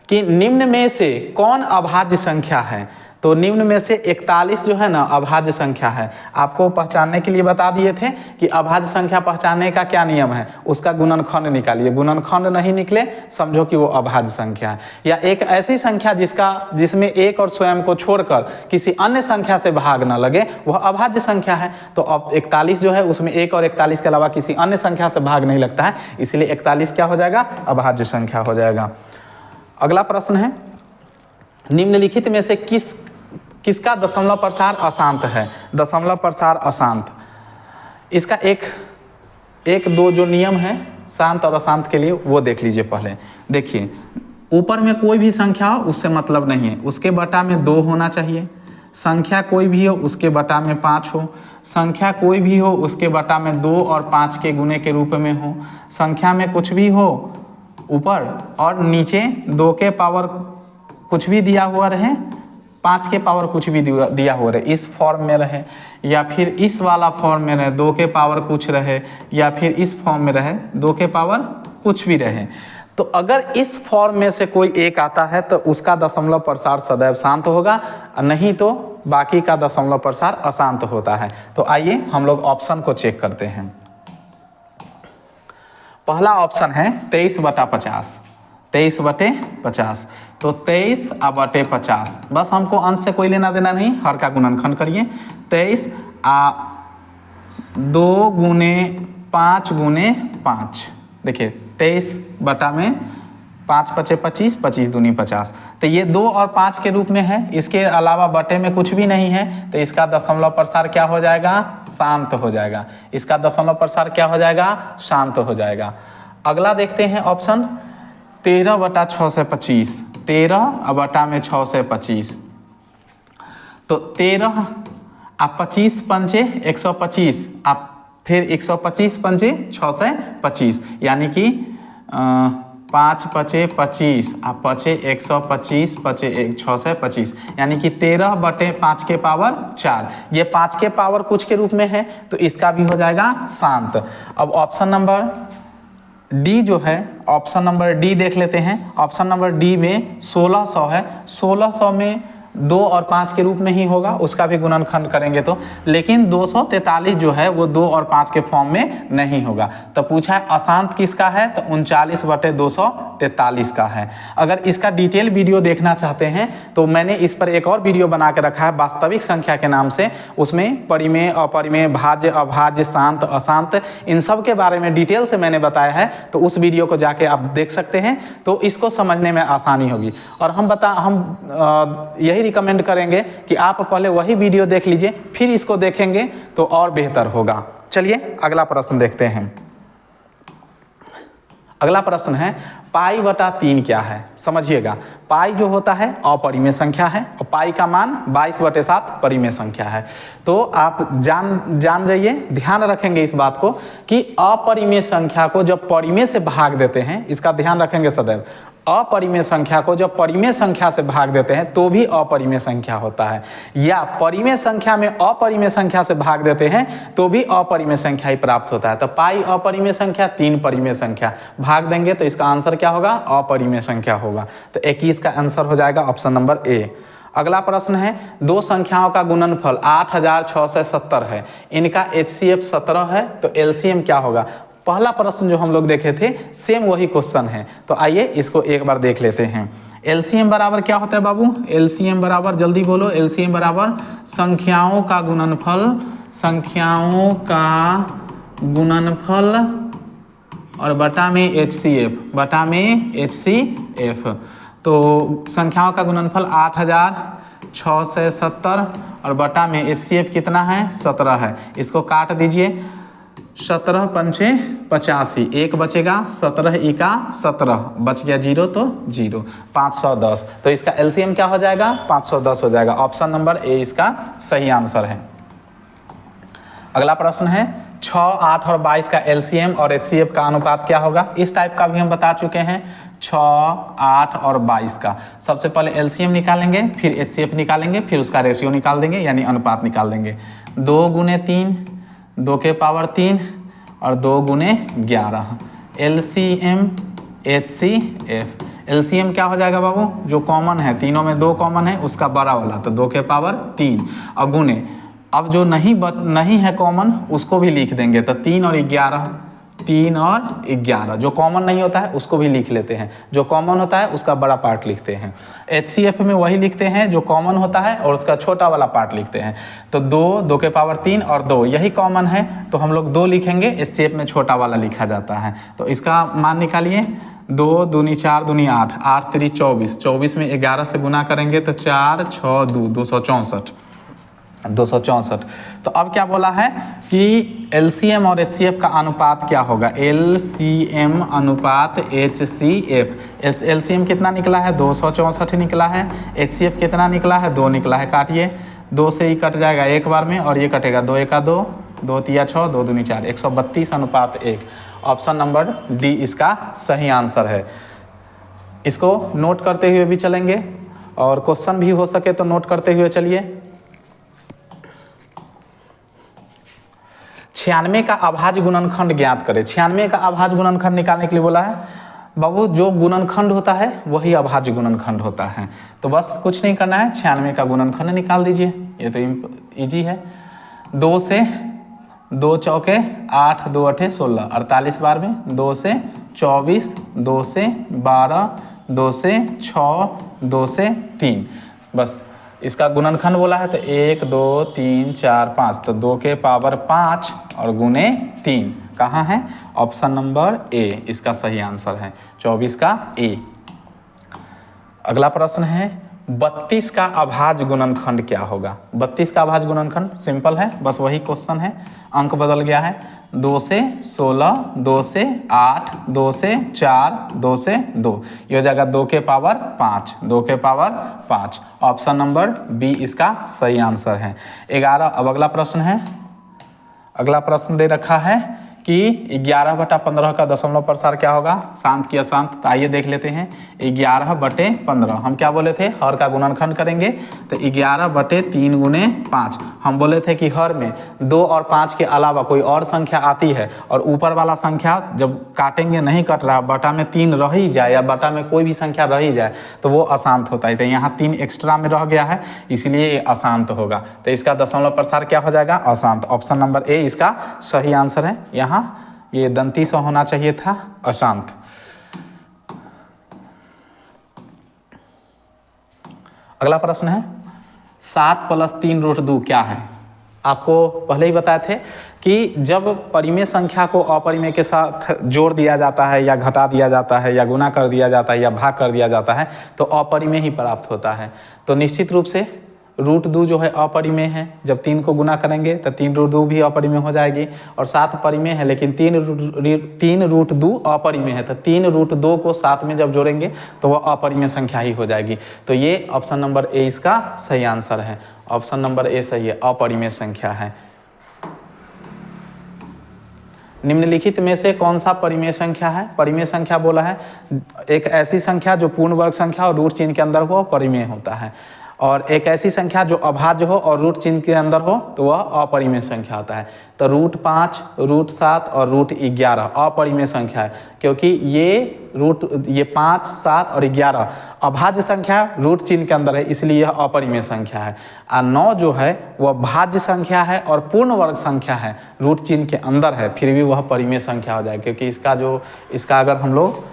कि निम्न में से कौन अभाज्य संख्या है। तो निम्न में से 41 जो है ना अभाज्य संख्या है। आपको पहचानने के लिए बता दिए थे कि अभाज्य संख्या पहचानने का क्या नियम है, उसका गुणनखंड निकालिए। गुणनखंड नहीं निकले समझो कि वो अभाज्य संख्या है। या एक ऐसी संख्या जिसमें एक और स्वयं को छोड़कर किसी अन्य संख्या से भाग न लगे, वह अभाज्य संख्या है। तो अब 41 जो है उसमें 1 और 41 के अलावा किसी अन्य संख्या से भाग नहीं लगता है, इसलिए 41 क्या हो जाएगा, अभाज्य संख्या हो जाएगा। अगला प्रश्न है, निम्नलिखित में से किसका दशमलव प्रसार अशांत है। दशमलव प्रसार अशांत, इसका एक दो जो नियम है शांत और अशांत के लिए वो देख लीजिए। पहले देखिए, ऊपर में कोई भी संख्या हो उससे मतलब नहीं है, उसके बटा में 2 होना चाहिए। संख्या कोई भी हो उसके बटा में 5 हो। संख्या कोई भी हो उसके बटा में 2 और 5 के गुने के रूप में हो। संख्या में कुछ भी हो ऊपर और नीचे 2 के पावर कुछ भी दिया हुआ रहे, 5 के पावर कुछ भी दिया हुआ रहे, इस फॉर्म में रहे या फिर इस वाला फॉर्म में रहे, 2 के पावर कुछ रहे, या फिर इस फॉर्म में रहे 2 के पावर कुछ भी रहे। तो अगर इस फॉर्म में से कोई एक आता है तो उसका दशमलव प्रसार सदैव शांत होगा, नहीं तो बाकी का दशमलव प्रसार अशांत होता है। तो आइए हम लोग ऑप्शन को चेक करते हैं। पहला ऑप्शन है 23/50, 23/50। तो 23/50, बस हमको अंश से कोई लेना देना नहीं, हर का गुणनखंड करिए। 23 2 गुने 5 गुने 5, देखिए 23 बटा में 5 पचे 25, 25 दूनी 50। तो ये 2 और 5 के रूप में है, इसके अलावा बटे में कुछ भी नहीं है, तो इसका दशमलव प्रसार क्या हो जाएगा, शांत हो जाएगा। इसका दशमलव प्रसार क्या हो जाएगा, शांत हो जाएगा। अगला देखते हैं ऑप्शन 13 बटा 6 से 25, 13 बटा में 6 से 25, तो 13 आप 25 पंचे 125, आप फिर 125 पंचे 6 से 25, यानी कि 5 पचे 25, आप पचे 125 पचे 6 से 25, यानी कि 13 बटे 5 के पावर 4। ये 5 के पावर कुछ के रूप में है, तो इसका भी हो जाएगा शांत। अब ऑप्शन नंबर डी जो है, ऑप्शन नंबर डी देख लेते हैं। ऑप्शन नंबर डी में 1600 है, 1600 में 2 और 5 के रूप में ही होगा, उसका भी गुणनखंड करेंगे तो, लेकिन 243 जो है वो 2 और 5 के फॉर्म में नहीं होगा। तो पूछा है अशांत किसका है, तो 39 बटे 243 का है। अगर इसका डिटेल वीडियो देखना चाहते हैं तो मैंने इस पर एक और वीडियो बना के रखा है वास्तविक संख्या के नाम से, उसमें परिमेय, अपरिमेय, भाज्य, अभाज्य, शांत, अशांत, इन सब के बारे में डिटेल से मैंने बताया है, तो उस वीडियो को जाके आप देख सकते हैं, तो इसको समझने में आसानी होगी। और हम यही रिकमेंड करेंगे कि आप पहले वही वीडियो देख लीजिए, फिर इसको देखेंगे तो और बेहतर होगा। चलिए अगला प्रश्न देखते हैं। अगला प्रश्न है पाई बटा 3 क्या है। समझिएगा, पाई जो होता है अपरिमेय संख्या है और पाई का मान 22/7 परिमेय संख्या है। तो आप जान जाइए, ध्यान रखेंगे इस बात को कि अपरिमेय संख्या को जब परिमेय से भाग देते हैं, इसका ध्यान रखेंगे सदैव, अपरिमेय संख्या को जब परिमेय संख्या से भाग देते हैं तो भी अपरिमेय संख्या होता है, या परिमेय संख्या में अपरिमेय संख्या से भाग देते हैं तो भी अपरिमेय संख्या ही प्राप्त होता है। तो पाई अपरिमेय संख्या, 3 परिमेय संख्या, भाग देंगे तो इसका आंसर क्या होगा, अपरिमेय संख्या होगा। तो 21 का आंसर हो जाएगा ऑप्शन नंबर ए। अगला प्रश्न है दो संख्याओं का गुणनफल 8670 है, इनका HCF 17 है, तो LCM क्या होगा। पहला प्रश्न जो हम लोग देखे थे सेम वही क्वेश्चन है, तो आइए इसको एक बार देख लेते हैं। LCM बराबर क्या होता है बाबू, LCM बराबर, जल्दी बोलो, LCM बराबर संख्याओं का गुणनफल, संख्याओं का गुणनफल और बटा में HCF, बटा में HCF। तो संख्याओं का गुणनफल 8670 और बटा में HCF कितना है, 17 है। इसको काट दीजिए, 17 पंचे 85, एक बचेगा, 17 इका 17, बच गया 0 तो 0, 510। तो इसका LCM क्या हो जाएगा, 510 हो जाएगा। ऑप्शन नंबर ए इसका सही आंसर है। अगला प्रश्न है 6, 8 और 22 का LCM और HCF का अनुपात क्या होगा। इस टाइप का भी हम बता चुके हैं, 6, 8 और 22 का। सबसे पहले LCM निकालेंगे, फिर HCF निकालेंगे, फिर उसका रेशियो निकाल देंगे, यानी अनुपात निकाल देंगे। 2 गुने 3, 2 के पावर 3 और 2 गुने 11, LCM HCF। LCM क्या हो जाएगा बाबू, जो कॉमन है, तीनों में 2 कॉमन है, उसका बड़ा वाला, तो 2 के पावर 3 और गुने, अब जो नहीं है कॉमन उसको भी लिख देंगे, तो 3 और 11, 3 और 11, जो कॉमन नहीं होता है उसको भी लिख लेते हैं, जो कॉमन होता है उसका बड़ा पार्ट लिखते हैं। HCF में वही लिखते हैं जो कॉमन होता है और उसका छोटा वाला पार्ट लिखते हैं। तो 2, 2 के पावर 3 और 2, यही कॉमन है, तो हम लोग 2 लिखेंगे, HCF में छोटा वाला लिखा जाता है। तो इसका मान निकालिए, 2 दूनी 4 दूनी 8, 8 3 24, 24 में 11 से गुना करेंगे तो 4 6 2 264, 264। तो अब क्या बोला है कि LCM और HCF का अनुपात क्या होगा, LCM अनुपात HCF। LCM कितना निकला है, 264 निकला है, HCF कितना निकला है, 2 निकला है। काटिए, 2 से ही कट जाएगा एक बार में और ये कटेगा, 2 1 2, 2 3 6, 2 दूनी 4, 132 अनुपात 1। ऑप्शन नंबर डी इसका सही आंसर है। इसको नोट करते हुए भी चलेंगे और क्वेश्चन भी हो सके तो नोट करते हुए चलिए। 96 का अभाज्य गुणनखंड ज्ञात करें। 96 का अभाज्य गुणनखंड निकालने के लिए बोला है बाबू, जो गुणनखंड होता है वही अभाज्य गुणनखंड होता है। तो बस कुछ नहीं करना है, 96 का गुणनखंड निकाल दीजिए, ये तो इजी है। 2 से 2 चौके 8, 2 8 16, 48 बार में, 2 से 24, 2 से 12, 2 से 6, 2 से 3, बस इसका गुणनखंड बोला है। तो 1 2 3 4 5, तो 2 के पावर 5 और गुने 3, कहाँ है? ऑप्शन नंबर ए इसका सही आंसर है, 24 का ए। अगला प्रश्न है 32 का अभाज्य गुणनखंड क्या होगा? 32 का अभाज्य गुणनखंड सिंपल है, बस वही क्वेश्चन है, अंक बदल गया है। 2 से 16, 2 से 8, 2 से 4, 2 से 2, ये हो जाएगा 2 के पावर 5, 2 के पावर 5। ऑप्शन नंबर बी इसका सही आंसर है। 11। अब अगला प्रश्न है, अगला प्रश्न दे रखा है कि 11/15 का दशमलव प्रसार क्या होगा? शांत की अशांत। तो आइए देख लेते हैं। 11/15 हम क्या बोले थे? हर का गुणनखंड करेंगे, तो 11/3 गुणे 5। हम बोले थे कि हर में 2 और 5 के अलावा कोई और संख्या आती है और ऊपर वाला संख्या जब काटेंगे नहीं कट रहा, बटा में 3 रह ही जाए या बटा में कोई भी संख्या रह ही जाए तो वो अशांत होता है। तो यहाँ 3 एक्स्ट्रा में रह गया है, इसलिए ये अशांत होगा। तो इसका दशमलव प्रसार क्या हो जाएगा? अशांत। ऑप्शन नंबर ए इसका सही आंसर है। यहाँ ये दंती से होना चाहिए था, अशांत। अगला प्रश्न है 7 + 3√2 क्या है? आपको पहले ही बताए थे कि जब परिमेय संख्या को अपरिमेय के साथ जोड़ दिया जाता है या घटा दिया जाता है या गुना कर दिया जाता है या भाग कर दिया जाता है तो अपरिमेय ही प्राप्त होता है। तो निश्चित रूप से √2 जो है अपरिमेय है। जब 3 को गुना करेंगे तो 3√2 भी अपरिमेय हो जाएगी, और 7 परिमेय है लेकिन 3√2 अपरिमेय है। तो 3√2 को 7 में जब जोड़ेंगे तो वह अपरिमेय संख्या ही हो जाएगी। तो ये ऑप्शन नंबर ए इसका सही आंसर है। ऑप्शन नंबर ए सही है, अपरिमेय संख्या है। निम्नलिखित में से कौन सा परिमेय संख्या है? परिमेय संख्या बोला है एक ऐसी संख्या जो पूर्ण वर्ग संख्या और रूट चिन्ह के अंदर हो, परिमेय होता है। और एक ऐसी संख्या जो अभाज्य हो और रूट चिन्ह के अंदर हो तो वह अपरिमेय संख्या होता है। तो √5, √7 और √11 अपरिमेय संख्या है, क्योंकि ये 5, 7 और 11 अभाज्य संख्या रूट चिन्ह के अंदर है, इसलिए यह अपरिमेय संख्या है। और 9 जो है वह भाज्य संख्या है और पूर्ण वर्ग संख्या है, रूट चिन्ह के अंदर है, फिर भी वह परिमेय संख्या हो जाएगी। क्योंकि इसका अगर हम लोग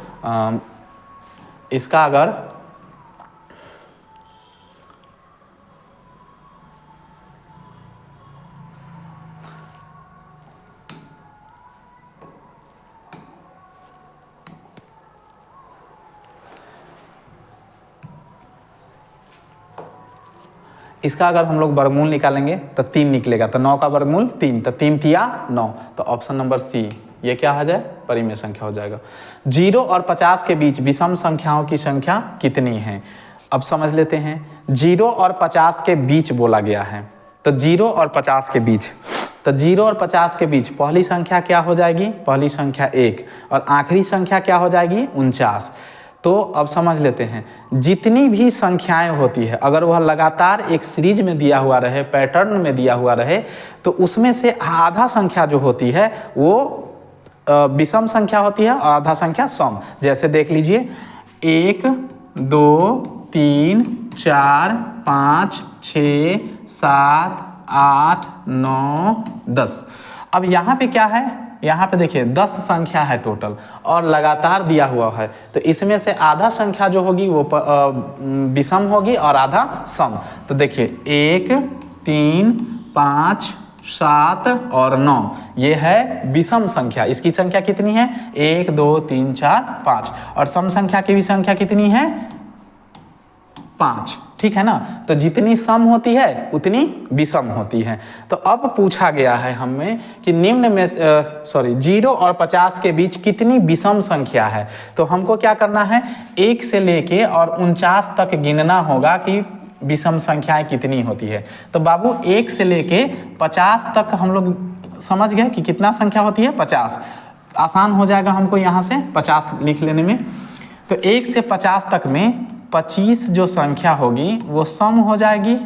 इसका अगर हम लोग वर्गमूल निकालेंगे तो 3 निकलेगा। तो 9 का वर्गमूल 3, तो 3 तिया 9। तो ऑप्शन नंबर सी ये क्या हो जाए? परिमेय संख्या हो जाएगा। 0 और 50 के बीच विषम संख्याओं की संख्या कितनी है? अब समझ लेते हैं। 0 और 50 के बीच बोला गया है, तो 0 और 50 के बीच, तो 0 और 50 के बीच पहली संख्या क्या हो जाएगी? पहली संख्या 1, और आखिरी संख्या क्या हो जाएगी? 49। तो अब समझ लेते हैं, जितनी भी संख्याएं होती है अगर वह लगातार एक सीरीज में दिया हुआ रहे, पैटर्न में दिया हुआ रहे, तो उसमें से आधा संख्या जो होती है वो विषम संख्या होती है और आधा संख्या सम। जैसे देख लीजिए 1, 2, 3, 4, 5, 6, 7, 8, 9, 10। अब यहाँ पे क्या है? यहाँ पे देखिए 10 संख्या है टोटल और लगातार दिया हुआ है, तो इसमें से आधा संख्या जो होगी वो विषम होगी और आधा सम। तो देखिए 1, 3, 5, 7 और 9 ये है विषम संख्या। इसकी संख्या कितनी है? 1, 2, 3, 4, 5। और सम संख्या की भी संख्या कितनी है? 5। ठीक है ना? तो जितनी सम होती है उतनी विषम होती है। तो अब पूछा गया है हमें कि निम्न में 0 और 50 के बीच कितनी विषम संख्या है। तो हमको क्या करना है? 1 से लेके और 49 तक गिनना होगा कि विषम संख्याएं कितनी होती है। तो बाबू 1 से लेके 50 तक हम लोग समझ गए कि कितना संख्या होती है? 50। आसान हो जाएगा हमको यहाँ से 50 लिख लेने में। तो 1 से 50 तक में 25 जो संख्या होगी वो सम हो जाएगी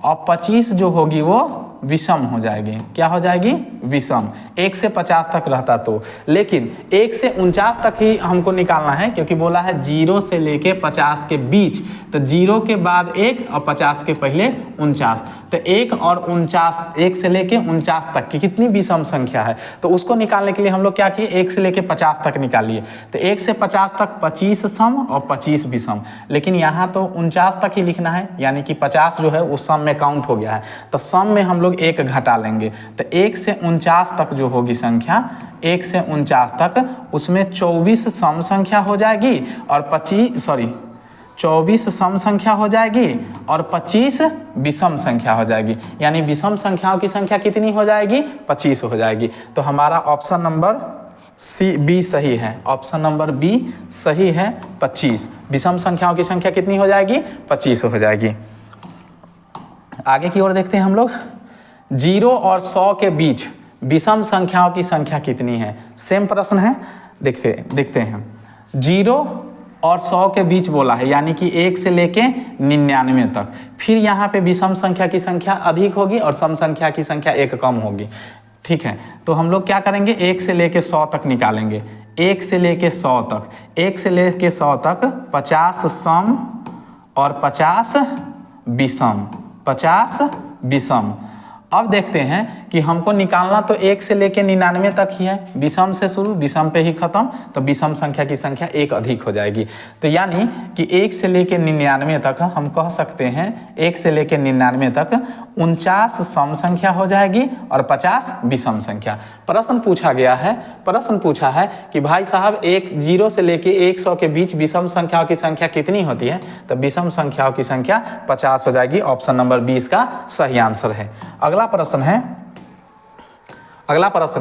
और 25 जो होगी वो विषम हो जाएगी। क्या हो जाएगी? विषम। 1 से 50 तक रहता तो, लेकिन 1 से 49 तक ही हमको निकालना है, क्योंकि बोला है 0 से लेके 50 के बीच। तो 0 के बाद 1 और 50 के पहले 49। तो 1 और 49, 1 से लेके 49 तक की कितनी विषम संख्या है, तो उसको निकालने के लिए हम लोग क्या किए, 1 से लेके 50 तक निकालिए। तो 1 से 50 तक 25 सम और 25 विषम, लेकिन यहाँ तो 49 तक ही लिखना है, यानी कि 50 जो है उस सम में काउंट हो गया है, तो सम में हम लोग 1 घटा लेंगे। तो 1 से 49 तक जो होगी संख्या, 1 से 49 तक, उसमें 24 सम संख्या हो जाएगी और 24 सम संख्या हो जाएगी और 25 विषम संख्या हो जाएगी, यानी विषम संख्याओं की संख्या कितनी हो जाएगी, 25 हो जाएगी। तो हमारा ऑप्शन नंबर बी सही है, ऑप्शन नंबर बी सही है, 25। विषम संख्याओं की संख्या कितनी हो जाएगी, 25 हो जाएगी। आगे की ओर देखते हैं हम लोग, 0 और 100 के बीच विषम संख्याओं की संख्या कितनी है। सेम प्रश्न है, देखते हैं। 0 और 100 के बीच बोला है, यानी कि 1 से लेके 99 तक। फिर यहाँ पे विषम संख्या की संख्या अधिक होगी और सम संख्या की संख्या 1 कम होगी, ठीक है। तो हम लोग क्या करेंगे, 1 से लेके 100 तक निकालेंगे। 1 से लेके 100 तक, 1 से लेके 100 तक 50 सम और 50 विषम, 50 विषम। अब देखते हैं कि हमको निकालना तो 1 से लेके 99 तक ही है, विषम से शुरू, विषम पे ही खत्म, तो विषम संख्या की संख्या 1 अधिक हो जाएगी। तो यानी कि 1 से लेके 99 तक हम कह सकते हैं, 1 से लेके 99 तक 49 सम संख्या हो जाएगी और 50 विषम संख्या। प्रश्न पूछा गया है, प्रश्न पूछा है कि भाई साहब 0 से लेके 100 के बीच विषम संख्याओं की संख्या कितनी होती है, तो विषम संख्याओं की संख्या 50 हो जाएगी। ऑप्शन नंबर 20 का सही आंसर है। अगला प्रश्न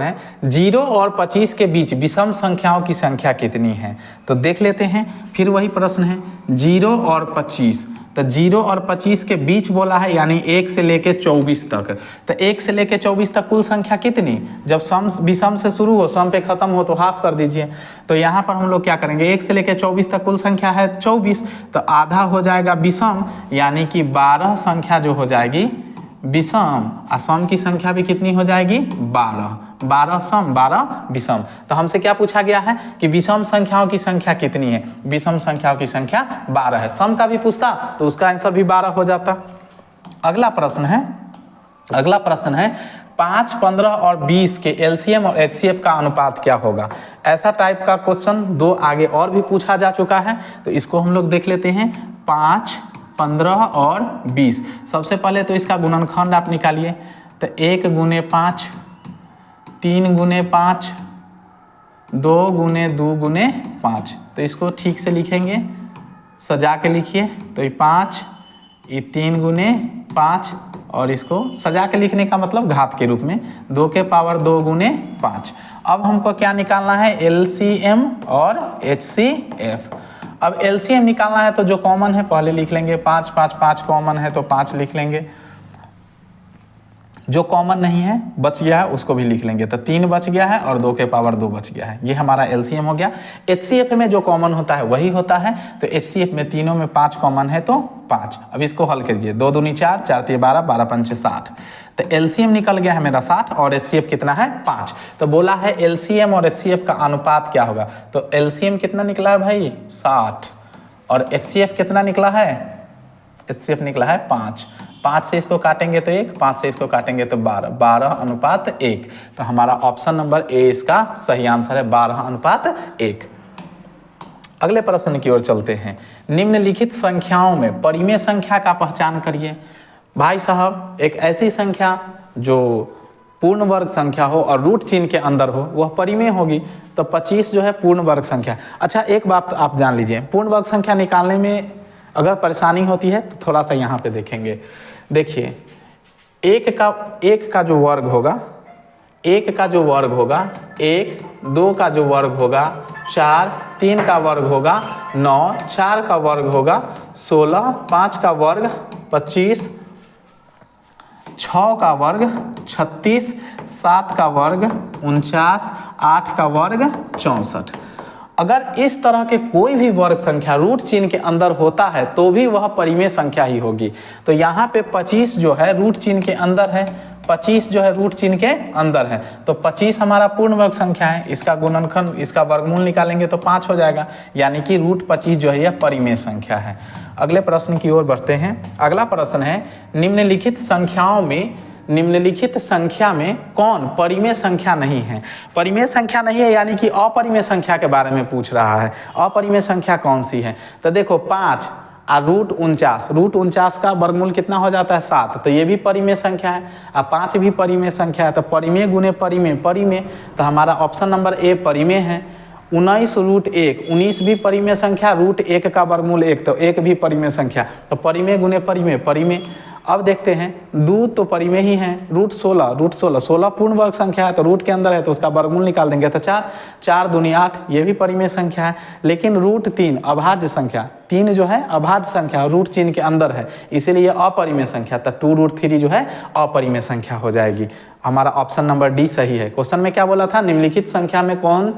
है 0 और 25 के बीच विषम संख्याओं की संख्या कितनी है, तो देख लेते हैं। फिर वही प्रश्न है, 0 और 25, तो 0 और 25 के बीच बोला है, यानी 1 से लेके 24 तक। तो 1 से लेके 24 तक कुल संख्या कितनी, जब सम विषम से शुरू हो, सम पे खत्म हो तो हाफ कर दीजिए। तो यहाँ पर हम लोग क्या करेंगे, 1 से लेके 24 तक कुल संख्या है 24, तो आधा हो जाएगा विषम, यानी कि 12 संख्या जो हो जाएगी विषम, और सम की संख्या भी कितनी हो जाएगी, 12 सम 12 विषम। तो हमसे क्या पूछा गया है कि विषम संख्याओं की संख्या कितनी है, विषम संख्याओं की संख्या 12 है। सम का भी पूछता तो उसका आंसर भी 12 हो जाता। अगला प्रश्न है 5, 15 और 20 के एलसीएम और एचसीएफ का अनुपात क्या होगा। ऐसा टाइप का क्वेश्चन 2 आगे और भी पूछा जा चुका है, तो इसको हम लोग देख लेते हैं। 5, 15 और 20, सबसे पहले तो इसका गुणनखंड आप निकालिए। तो 1 गुने 5, 3 गुने 5, 2 गुने 2 गुने 5। तो इसको ठीक से लिखेंगे, सजा के लिखिए। तो ये 5, ये 3 गुने 5, और इसको सजा के लिखने का मतलब घात के रूप में, 2 के पावर 2 गुने 5। अब हमको क्या निकालना है, एलसीएम और एचसीएफ। अब एलसीएम निकालना है तो जो कॉमन है पहले लिख लेंगे, 5, 5, 5 कॉमन है तो 5 लिख लेंगे। जो कॉमन नहीं है बच गया है उसको भी लिख लेंगे, तो 3 बच गया है और 2 के पावर 2 बच गया है। ये हमारा एलसीएम हो गया। एचसीएफ में जो कॉमन होता है वही होता है, तो एचसीएफ में तीनों में 5 कॉमन है तो 5। अब इसको हल करिए, 2 दूनी 4, 4 तिये 12, 12 पंचे 60। तो एलसीएम निकल गया है मेरा 60 और एचसीएफ कितना है 5। तो बोला है एलसीएम और एचसीएफ का अनुपात क्या होगा, तो एलसीएम कितना निकला है भाई 60, और एचसीएफ कितना निकला है, एचसीएफ निकला है 5। 5 से इसको काटेंगे तो 1, 5 से इसको काटेंगे तो 12, 12:1। तो हमारा ऑप्शन नंबर ए इसका सही आंसर है, 12:1। अगले प्रश्न की ओर चलते हैं। निम्नलिखित संख्याओं में परिमेय संख्या का पहचान करिए। भाई साहब एक ऐसी संख्या जो पूर्ण वर्ग संख्या हो और रूट चिन्ह के अंदर हो वह परिमेय होगी, तो 25 जो है पूर्ण वर्ग संख्या। अच्छा एक बात आप जान लीजिए, पूर्ण वर्ग संख्या निकालने में अगर परेशानी होती है तो थोड़ा सा यहाँ पे देखेंगे। देखिए 1 का जो वर्ग होगा, 1 का जो वर्ग होगा 1, 2 का जो वर्ग होगा 4, 3 का वर्ग होगा 9, 4 का वर्ग होगा 16, 5 का वर्ग 25, 6 का वर्ग 36, 7 का वर्ग 49, 8 का वर्ग 64। अगर इस तरह के कोई भी वर्ग संख्या रूट चिन्ह के अंदर होता है तो भी वह परिमेय संख्या ही होगी। तो यहाँ पे 25 जो है रूट चिन्ह के अंदर है, 25 जो है रूट चिन्ह के अंदर है, तो 25 हमारा पूर्ण वर्ग संख्या है, इसका गुणनखंड, इसका वर्गमूल निकालेंगे तो 5 हो जाएगा, यानी कि रूट 25 जो है यह परिमेय संख्या है। अगले प्रश्न की ओर बढ़ते हैं। अगला प्रश्न है, निम्नलिखित संख्या में कौन परिमेय संख्या नहीं है? परिमेय संख्या नहीं है यानी कि अपरिमेय संख्या के बारे में पूछ रहा है। अपरिमेय संख्या कौन सी है? तो देखो 5 और रूट 49 का वर्गमूल कितना हो जाता है 7, तो ये भी परिमेय संख्या है। अब 5 भी परिमेय संख्या है, तो परिमेय गुने परिमेय, तो हमारा ऑप्शन नंबर ए परिमेय है। 19 रूट 1, 19 भी परिमेय संख्या, रूट 1 का वर्गमूल 1, तो 1 भी परिमेय संख्या, तो परिमेय गुने परिमेय। अब देखते हैं 2 तो परिमेय ही है। रूट 16 पूर्ण वर्ग संख्या है, तो रूट के अंदर है तो उसका वर्गमूल निकाल देंगे, तो 4 दूनी 8, ये भी परिमेय संख्या है। लेकिन रूट 3 अभाज्य संख्या, 3 जो है अभाज्य संख्या, रूट चिन्ह के अंदर है, इसीलिए अपरिमेय संख्या, तो 2 रूट 3 जो है अपरिमेय संख्या हो जाएगी। हमारा ऑप्शन नंबर डी सही है। क्वेश्चन में क्या बोला था? निम्नलिखित संख्या में कौन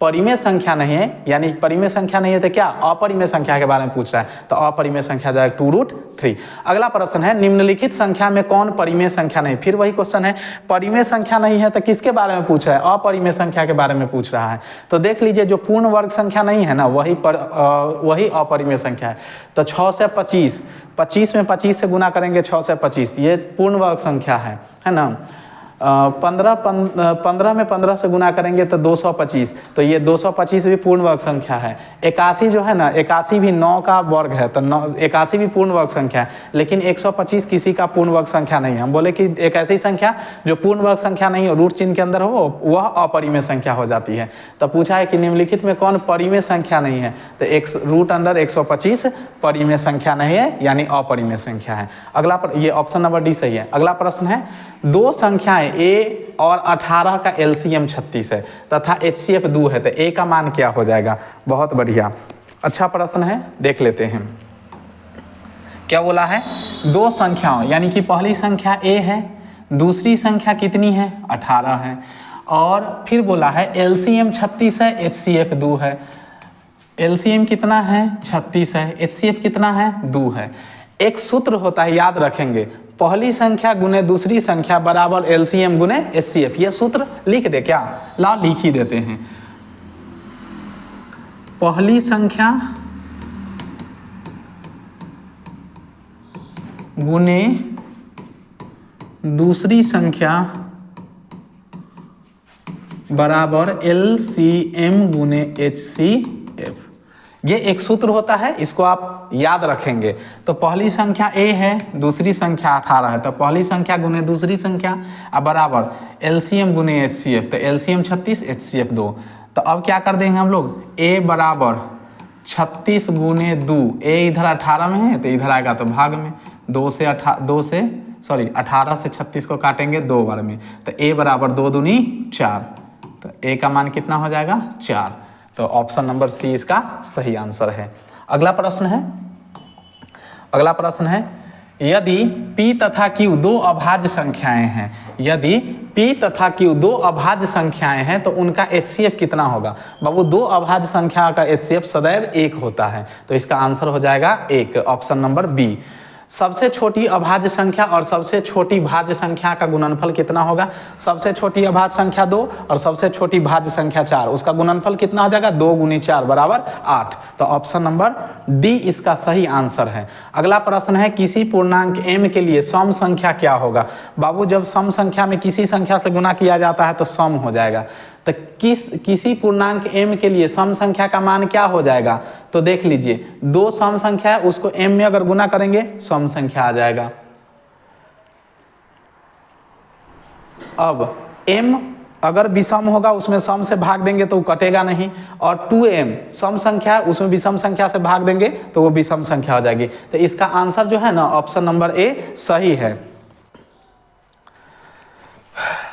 परिमेय संख्या नहीं है, यानी परिमेय संख्या नहीं है तो क्या अपरिमेय संख्या के बारे में पूछ रहा है, तो अपरिमेय संख्या जाएगा 2 रूट 3। अगला प्रश्न है, निम्नलिखित संख्या में कौन परिमेय संख्या नहीं? फिर वही क्वेश्चन है, परिमेय संख्या नहीं है तो किसके बारे में पूछ रहा है? अपरिमेय संख्या के बारे में पूछ रहा है। तो देख लीजिए, जो पूर्ण वर्ग संख्या नहीं है ना, वही अपरिमेय संख्या है। तो 6 से 25, 25 में 25 से गुना करेंगे, 6 से 25, ये पूर्ण वर्ग संख्या है ना। 15 में 15 से गुना करेंगे तो 225, तो ये 225 भी पूर्ण वर्ग संख्या है। 81 जो है ना, 81 भी 9 का वर्ग है, तो 81 भी पूर्ण वर्ग संख्या है। लेकिन 125 किसी का पूर्ण वर्ग संख्या नहीं है। हम बोले कि एक ऐसी संख्या जो पूर्ण वर्ग संख्या नहीं हो, रूट चिन्ह के अंदर हो, वह अपरिमेय संख्या हो जाती है। तो पूछा है कि निम्नलिखित में कौन परिमेय संख्या नहीं है, तो रूट अंडर 125 परिमेय संख्या नहीं है, यानी अपरिमेय संख्या है। अगला ये ऑप्शन नंबर डी सही है। अगला प्रश्न है, दो संख्याएं a और 18 का LCM 36 है तथा HCF 2 है, तो a का मान क्या हो जाएगा? बहुत बढ़िया, अच्छा प्रश्न है, देख लेते हैं। क्या बोला है? दो संख्याओं, यानी कि पहली संख्या a है, दूसरी संख्या कितनी है? 18 है, और फिर बोला है LCM 36 है, HCF 2 है। LCM कितना है? 36 है, HCF कितना है? 2 है। एक सूत्र होता है, याद रखेंगे, पहली संख्या गुने दूसरी संख्या बराबर LCM गुने HCF। ये सूत्र लिख दे क्या? ला लिख ही देते हैं। पहली संख्या गुने दूसरी संख्या बराबर LCM गुने HCF। ये एक सूत्र होता है, इसको आप याद रखेंगे। तो पहली संख्या a है, दूसरी संख्या 18 है, तो पहली संख्या गुने दूसरी संख्या बराबर LCM गुने HCF, तो LCM 36 HCF 2। तो अब क्या कर देंगे हम लोग? a बराबर 36 गुने 2, a इधर 18 में है तो इधर आएगा तो भाग में, 18 से 36 को काटेंगे 2 बार में, तो a बराबर 2 दूनी 4, तो a का मान कितना हो जाएगा? 4। तो ऑप्शन नंबर सी इसका सही आंसर है। अगला प्रश्न है, यदि p तथा q दो अभाज्य संख्याएं हैं, यदि p तथा q दो अभाज्य संख्याएं हैं तो उनका HCF कितना होगा? बाबू, दो अभाज्य संख्या का HCF सदैव 1 होता है, तो इसका आंसर हो जाएगा 1, ऑप्शन नंबर बी। सबसे छोटी अभाज्य संख्या और सबसे छोटी भाज्य संख्या का गुणनफल कितना होगा? सबसे छोटी अभाज्य संख्या 2 और सबसे छोटी भाज्य संख्या 4, उसका गुणनफल कितना हो जाएगा? 2 गुनी 4 बराबर 8, तो ऑप्शन नंबर डी इसका सही आंसर है। अगला प्रश्न है, किसी पूर्णांक m के लिए सम संख्या क्या होगा? बाबू, जब सम संख्या में किसी संख्या से गुना किया जाता है तो सम हो जाएगा, तो किसी पूर्णांक m के लिए सम संख्या का मान क्या हो जाएगा? तो देख लीजिए, दो सम संख्या है, उसको m में अगर गुना करेंगे सम संख्या आ जाएगा। अब m अगर विषम होगा, उसमें सम से भाग देंगे तो वो कटेगा नहीं, और 2m सम संख्या है, उसमें विषम संख्या से भाग देंगे तो वो विषम संख्या हो जाएगी। तो इसका आंसर जो है ना, ऑप्शन नंबर ए सही है।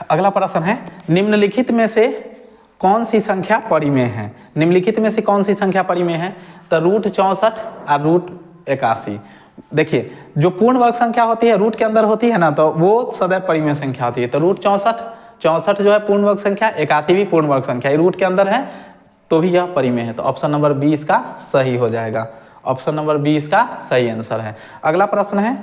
अगला प्रश्न है, निम्नलिखित में से कौन सी संख्या परिमेय है? निम्नलिखित में से कौन सी संख्या परिमेय है? तो रूट 64 और रूट 81। देखिए, जो पूर्ण वर्ग संख्या होती है, रूट के अंदर होती है ना, तो वो सदैव परिमेय संख्या होती है। तो रूट 64 जो है पूर्ण वर्ग संख्या, 81 भी पूर्ण वर्ग संख्या, रूट के अंदर है तो भी यह परिमेय है, तो ऑप्शन नंबर बी इसका सही हो जाएगा। ऑप्शन नंबर बी इसका सही आंसर है। अगला प्रश्न है,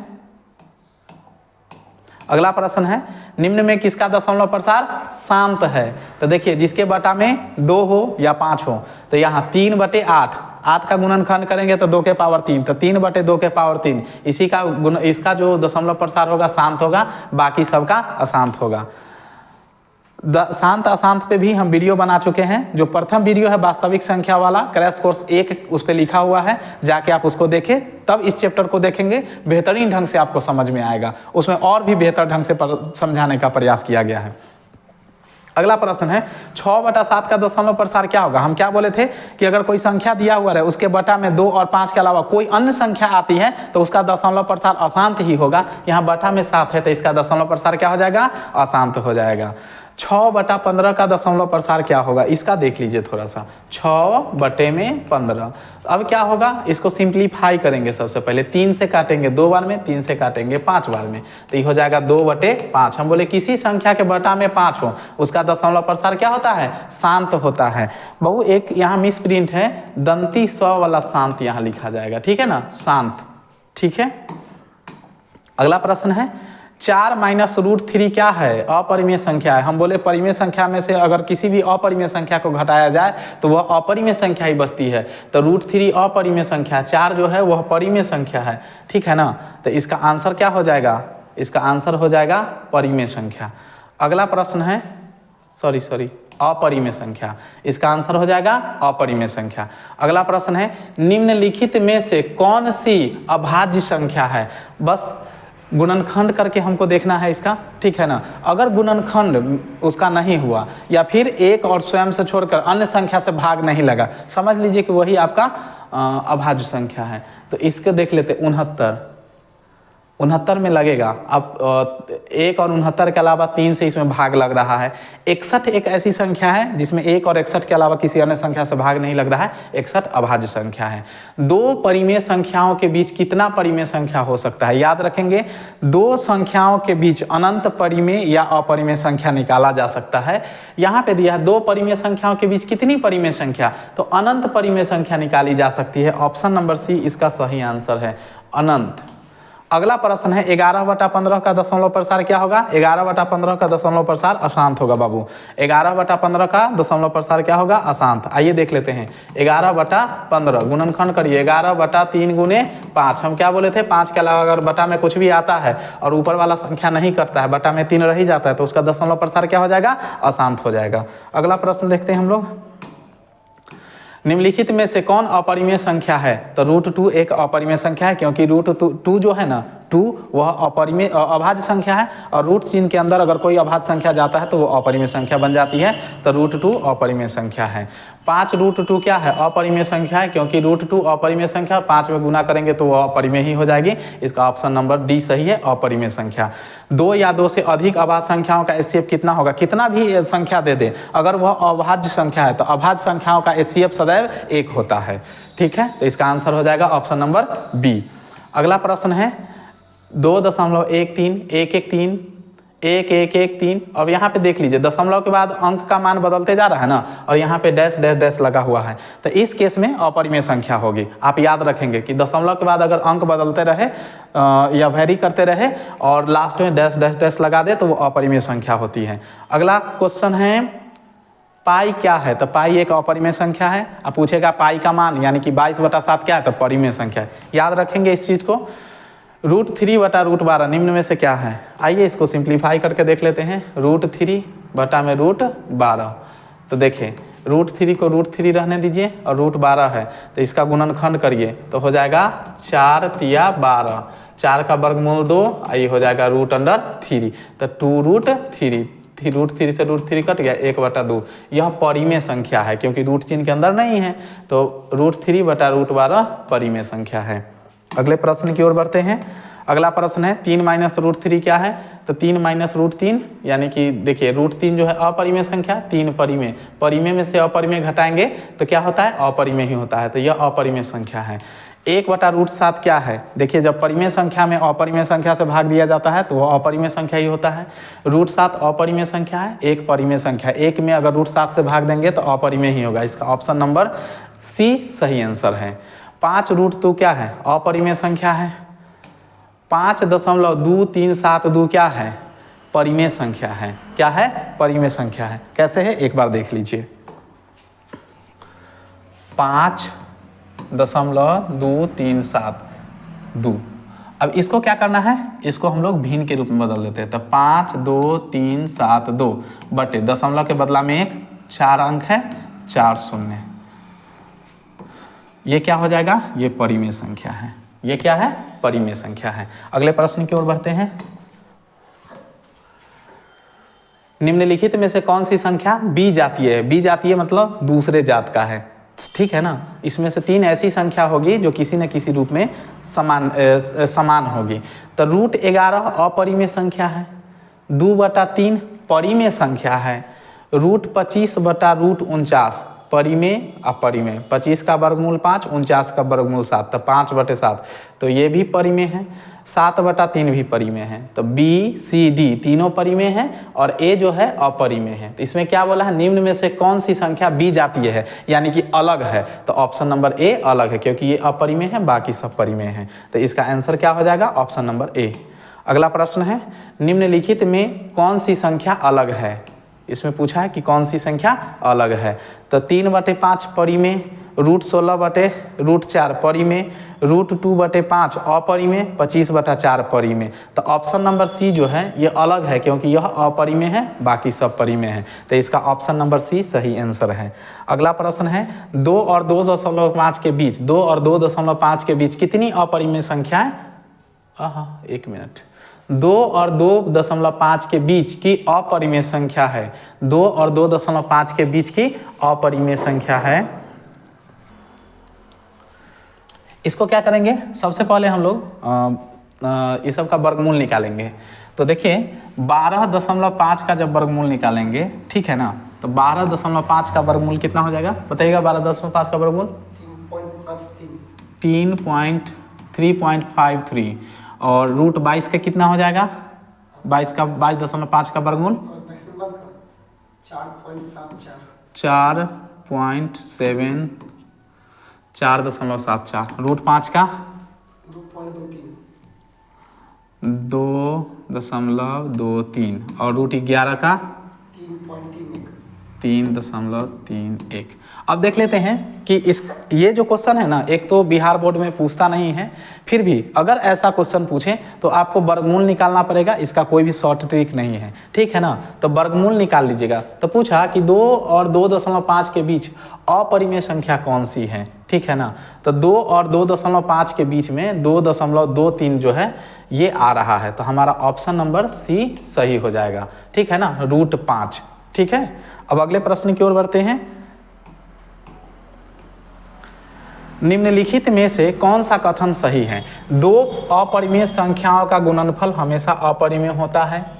अगला प्रश्न है, निम्न में किसका दशमलव प्रसार शांत है? तो देखिए, जिसके बटा में 2 हो या 5 हो, तो यहाँ 3/8, 8 का गुणनखंड करेंगे तो 2 के पावर 3, तो 3/2 के पावर 3, इसी का इसका जो दशमलव प्रसार होगा शांत होगा, बाकी सबका अशांत होगा। शांत अशांत पे भी हम वीडियो बना चुके हैं। जो प्रथम वीडियो है वास्तविक संख्या वाला, क्रैश कोर्स 1 उस पर लिखा हुआ है, जाके आप उसको देखें, तब इस चैप्टर को देखेंगे, बेहतरीन ढंग से आपको समझ में आएगा। उसमें और भी बेहतर ढंग से समझाने का प्रयास किया गया है। अगला प्रश्न है, 6/7 का दशमलव प्रसार क्या होगा? हम क्या बोले थे कि अगर कोई संख्या दिया हुआ है, उसके बटा में 2 और 5 के अलावा कोई अन्य संख्या आती है तो उसका दशमलव प्रसार अशांत ही होगा। यहाँ बटा में 7 है तो इसका दशमलव प्रसार क्या हो जाएगा? अशांत हो जाएगा। 6/15 का दशमलव प्रसार क्या होगा? इसका देख लीजिए थोड़ा सा, 6/15। अब क्या होगा? इसको सिंप्लीफाई करेंगे। सबसे पहले 3 से काटेंगे 2 बार में, 3 से काटेंगे 5 बार में, तो ये हो जाएगा 2/5। हम बोले किसी संख्या के बटा में 5 हो, उसका दशमलव प्रसार क्या होता है? शांत होता है। बहु एक यहाँ मिस प्रिंट है, दंती स वाला शांत यहाँ लिखा जाएगा, ठीक है ना, शांत, ठीक है। अगला प्रश्न है, 4 - √3 क्या है? अपरिमेय संख्या है। हम बोले परिमेय संख्या में से अगर किसी भी अपरिमेय संख्या को घटाया जाए तो वह अपरिमेय संख्या ही बचती है, तो √3 अपरिमेय संख्या, 4 जो है वह परिमेय संख्या है, ठीक है ना। तो इसका आंसर क्या हो जाएगा? इसका आंसर हो जाएगा परिमेय संख्या। अगला प्रश्न है, सॉरी अपरिमेय संख्या, इसका आंसर हो जाएगा अपरिमेय संख्या। अगला प्रश्न है, निम्नलिखित में से कौन सी अभाज्य संख्या है? बस गुणनखंड करके हमको देखना है इसका, ठीक है ना। अगर गुणनखंड उसका नहीं हुआ या फिर एक और स्वयं से छोड़कर अन्य संख्या से भाग नहीं लगा, समझ लीजिए कि वही आपका अभाज्य संख्या है। तो इसको देख लेते, 69 में लगेगा। अब 1 और 69 के अलावा 3 से इसमें भाग लग रहा है। 61 एक ऐसी संख्या है जिसमें 1 और 61 के अलावा किसी अन्य संख्या से भाग नहीं लग रहा है, 61 अभाज्य संख्या है। 2 परिमेय संख्याओं के बीच कितना परिमेय संख्या हो सकता है? याद रखेंगे, 2 संख्याओं के बीच अनंत परिमेय या अपरिमेय संख्या निकाला जा सकता है। यहाँ पे दिया है 2 परिमेय संख्याओं के बीच कितनी परिमेय संख्या, तो अनंत परिमेय संख्या निकाली जा सकती है। ऑप्शन नंबर सी इसका सही आंसर है, अनंत। अगला प्रश्न है, 11/15 का दशमलव प्रसार क्या होगा? 11/15 का दशमलव प्रसार अशांत होगा बाबू। 11/15 का दशमलव प्रसार क्या होगा? अशांत। आइए देख लेते हैं, 11/15 गुणनखंड करिए, 11/3 × 5। हम क्या बोले थे? 5 के अलावा अगर बटा में कुछ भी आता है और ऊपर वाला संख्या नहीं करता है, बटा में 3 रह ही जाता है, तो उसका दशमलव प्रसार क्या हो जाएगा? अशांत हो जाएगा। अगला प्रश्न देखते हैं हम लोग, निम्नलिखित में से कौन अपरिमेय संख्या है? तो √2 एक अपरिमेय संख्या है, क्योंकि √2 जो है ना, 2 वह अपरिमेय अभाज्य संख्या है, और रूट चिन्ह के अंदर अगर कोई अभाज्य संख्या जाता है तो वो अपरिमेय संख्या बन जाती है, तो √2 अपरिमेय संख्या है। 5√2 क्या है? अपरिमेय संख्या है, क्योंकि √2 अपरिमेय संख्या, 5 में गुना करेंगे तो वह अपरिमेय ही हो जाएगी। इसका ऑप्शन नंबर डी सही है, अपरिमेय संख्या। 2 या 2 से अधिक अभाज्य संख्याओं का HCF कितना होगा? कितना भी संख्या दे दे, अगर वह अभाज्य संख्या है तो अभाज्य संख्याओं का HCF सदैव 1 होता है, ठीक है। तो इसका आंसर हो जाएगा ऑप्शन नंबर बी। अगला प्रश्न है, 2.13 113 1113। अब यहाँ पे देख लीजिए, दशमलव के बाद अंक का मान बदलते जा रहा है ना, और यहाँ पे डैश डैश डैश लगा हुआ है, तो इस केस में अपरिमेय संख्या होगी। आप याद रखेंगे कि दशमलव के बाद अगर अंक बदलते रहे या वेरी करते रहे और लास्ट में डैश डैश डैश लगा दे तो वो अपरिमेय संख्या होती है। अगला क्वेश्चन है, पाई क्या है? तो पाई एक अपरिमेय संख्या है। अब पूछेगा पाई का मान, यानी कि 22/7 क्या है? तो परिमेय संख्या है। याद रखेंगे इस चीज को। √3/√12 निम्न में से क्या है? आइए इसको सिंप्लीफाई करके देख लेते हैं। √3/√12, तो देखिए √3 को √3 रहने दीजिए और √12 है, तो इसका गुणनखंड करिए तो हो जाएगा 4 तिया 12, 4 का वर्गमूल 2, ये हो जाएगा √3, तो 2√3 √3 से √3 कट गया, 1/2। यह परिमेय संख्या है, क्योंकि रूट चिन्ह के अंदर नहीं है, तो √3/√12 परिमेय संख्या है। अगले प्रश्न की ओर बढ़ते हैं। अगला प्रश्न है, 3 - √3 क्या है? तो 3 - √3, यानी कि देखिए √3 जो है अपरिमेय संख्या, 3 परिमेय, परिमेय में से अपरिमेय घटाएंगे तो क्या होता है? अपरिमेय ही होता है, तो यह अपरिमेय संख्या है। 1/√7 क्या है? देखिए जब परिमेय संख्या में अपरिमेय संख्या से भाग दिया जाता है तो वह अपरिमेय संख्या ही होता है। √7 अपरिमेय संख्या है, 1 परिमेय संख्या, 1 में अगर √7 से भाग देंगे तो अपरिमेय ही होगा। इसका ऑप्शन नंबर सी सही आंसर है। 5√2 क्या है? अपरिमेय संख्या है। 5.2372 क्या है? परिमेय संख्या है। क्या है? परिमेय संख्या है। कैसे है एक बार देख लीजिए। 5.2372। अब इसको क्या करना है? इसको हम लोग भिन्न के रूप में बदल देते हैं। तो 52372 बटे दशमलव के बदला में एक 4 अंक है, 4 शून्य। ये क्या हो जाएगा? ये परिमेय संख्या है। ये क्या है? परिमेय संख्या है। अगले प्रश्न की ओर बढ़ते हैं। निम्नलिखित में से कौन सी संख्या बी जातीय है? बी जातीय मतलब दूसरे जात का है, ठीक है ना। इसमें से 3 ऐसी संख्या होगी जो किसी न किसी रूप में समान होगी। तो √11 अपरिमेय संख्या है, 2/3 परिमेय संख्या है, √25/√49 परिमेय अपरिमेय, 25 का वर्गमूल 5, 49 का वर्गमूल 7, तो 5/7, तो ये भी परिमेय है। 7/3 भी परिमेय है। तो बी सी डी तीनों परिमेय हैं और ए जो है अपरिमेय है। तो इसमें क्या बोला है? निम्न में से कौन सी संख्या बी जातीय है, यानी कि अलग है। तो ऑप्शन नंबर ए अलग है, क्योंकि ये अपरिमेय है, बाकी सब परिमेय हैं। तो इसका आंसर क्या हो जाएगा? ऑप्शन नंबर ए। अगला प्रश्न है, निम्नलिखित में कौन सी संख्या अलग है? इसमें पूछा है कि कौन सी संख्या अलग है। तो 3/5 परिमेय, √16/√4 परिमेय, √2/5 अपरिमेय, 25/4 परिमेय। तो ऑप्शन नंबर सी जो है ये अलग है, क्योंकि यह अपरिमेय है, बाकी सब परिमेय है। तो इसका ऑप्शन नंबर सी सही आंसर है। अगला प्रश्न है, 2 और 2.5 के बीच, 2 और 2.5 के बीच कितनी अपरिमेय संख्याएं? एक मिनट। 2 और 2.5 के बीच की अपरिमेय संख्या है। 2 और 2.5 के बीच की अपरिमेय संख्या है। इसको क्या करेंगे? सबसे पहले हम लोग इस सब का वर्गमूल निकालेंगे। तो देखिए 12.5 का जब वर्गमूल निकालेंगे, ठीक है ना, तो 12.5 का वर्गमूल कितना हो जाएगा? बताइएगा। 12.5 का वर्गमूल 3.53 और √22 का कितना हो जाएगा? 22.5 का वर्गमूल 4.74, √5 का 2.23 और √11 का 3.31। अब देख लेते हैं कि ये जो क्वेश्चन है ना, एक तो बिहार बोर्ड में पूछता नहीं है, फिर भी अगर ऐसा क्वेश्चन पूछे तो आपको वर्गमूल निकालना पड़ेगा। इसका कोई भी शॉर्ट ट्रिक नहीं है, ठीक है ना। तो वर्गमूल निकाल लीजिएगा। तो पूछा कि 2 और 2.5 के बीच अपरिमेय संख्या कौन सी है, ठीक है ना। तो 2 और 2.5 के बीच में 2.23 जो है ये आ रहा है। तो हमारा ऑप्शन नंबर सी सही हो जाएगा, ठीक है ना, √5, ठीक है। अब अगले प्रश्न की ओर बढ़ते हैं। निम्नलिखित में से कौन सा कथन सही है? 2 अपरिमेय संख्याओं का गुणनफल हमेशा अपरिमेय होता है।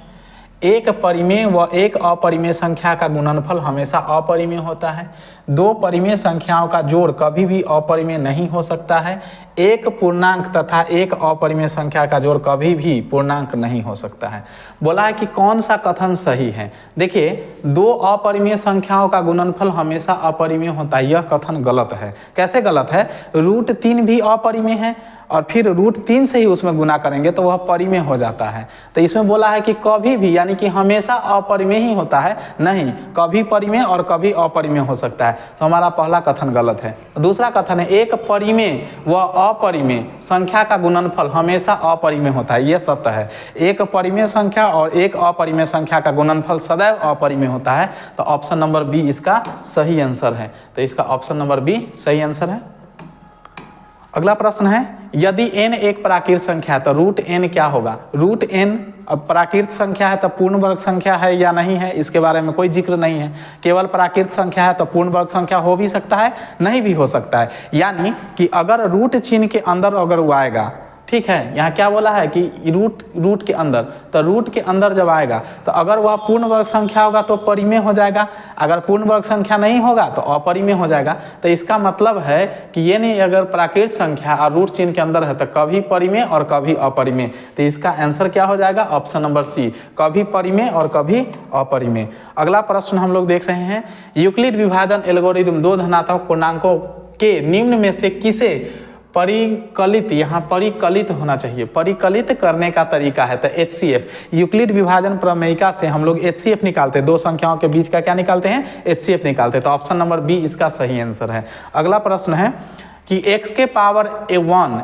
एक परिमेय व एक अपरिमेय संख्या का गुणनफल हमेशा अपरिमेय होता है। 2 परिमेय संख्याओं का जोड़ कभी भी अपरिमेय नहीं हो सकता है। एक पूर्णांक तथा एक अपरिमेय संख्या का जोड़ कभी भी पूर्णांक नहीं हो सकता है। बोला है कि कौन सा कथन सही है। देखिए 2 अपरिमेय संख्याओं का गुणनफल हमेशा अपरिमेय होता है, यह कथन गलत है। कैसे गलत है? √3 भी अपरिमेय है और फिर √3 से ही उसमें गुना करेंगे तो वह परिमेय हो जाता है। तो इसमें बोला है कि कभी भी, यानी कि हमेशा अपरिमेय ही होता है, नहीं, कभी परिमेय और कभी अपरिमेय हो सकता है। तो हमारा पहला कथन गलत है। दूसरा कथन है, एक परिमेय व अपरिमेय संख्या का गुणनफल हमेशा अपरिमेय होता है, यह सत्य है। एक परिमेय संख्या और एक अपरिमेय संख्या का गुणनफल सदैव अपरिमेय होता है। तो ऑप्शन नंबर बी इसका सही आंसर है। तो इसका ऑप्शन नंबर बी सही आंसर है। अगला प्रश्न है, यदि n एक प्राकृत संख्या है तो √n क्या होगा? √n अब प्राकृत संख्या है तो पूर्ण वर्ग संख्या है या नहीं है, इसके बारे में कोई जिक्र नहीं है। केवल प्राकृत संख्या है तो पूर्ण वर्ग संख्या हो भी सकता है, नहीं भी हो सकता है। यानी कि अगर रूट चिन्ह के अंदर अगर वो आएगा, ठीक है, यहाँ क्या बोला है कि रूट के अंदर, तो रूट के अंदर जब आएगा तो अगर वह पूर्ण वर्ग संख्या होगा तो परिमेय हो जाएगा, अगर पूर्ण वर्ग संख्या नहीं होगा तो अपरिमेय हो जाएगा। तो इसका मतलब है कि ये नहीं, अगर प्राकृत संख्या और रूट चिन्ह के अंदर है तो कभी परिमेय और कभी अपरिमेय। तो इसका आंसर क्या हो जाएगा? ऑप्शन नंबर सी, कभी परिमेय और कभी अपरिमेय। अगला प्रश्न हम लोग देख रहे हैं, यूक्लिड विभाजन एल्गोरिथम 2 धनात्मक पूर्णांकों के निम्न में से किसे परिकलित, यहाँ परिकलित होना चाहिए, परिकलित करने का तरीका है। तो HCF यूक्लिड विभाजन प्रमेयिका से हम लोग HCF निकालते हैं, दो संख्याओं के बीच का क्या निकालते हैं, HCF निकालते हैं। तो ऑप्शन नंबर बी इसका सही आंसर है। अगला प्रश्न है कि x के पावर a1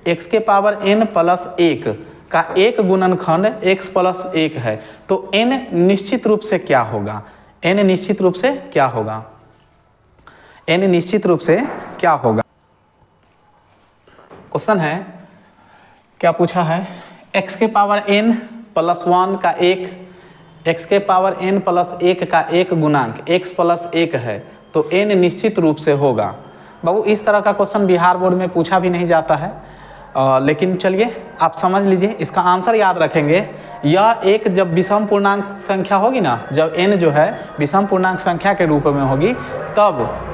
x के पावर n प्लस 1 का एक गुणनखंड x प्लस 1 है, तो n निश्चित रूप से क्या होगा, n निश्चित रूप से क्या होगा, n निश्चित रूप से क्या होगा। क्वेश्चन है, क्या पूछा है, x के पावर n प्लस 1 का एक, x के पावर n प्लस 1 का एक गुणांक x प्लस 1 है, तो n निश्चित रूप से होगा। बाबू इस तरह का क्वेश्चन बिहार बोर्ड में पूछा भी नहीं जाता है, लेकिन चलिए आप समझ लीजिए, इसका आंसर याद रखेंगे। यह एक जब विषम पूर्णांक संख्या होगी ना, जब n जो है विषम पूर्णांक संख्या के रूप में होगी, तब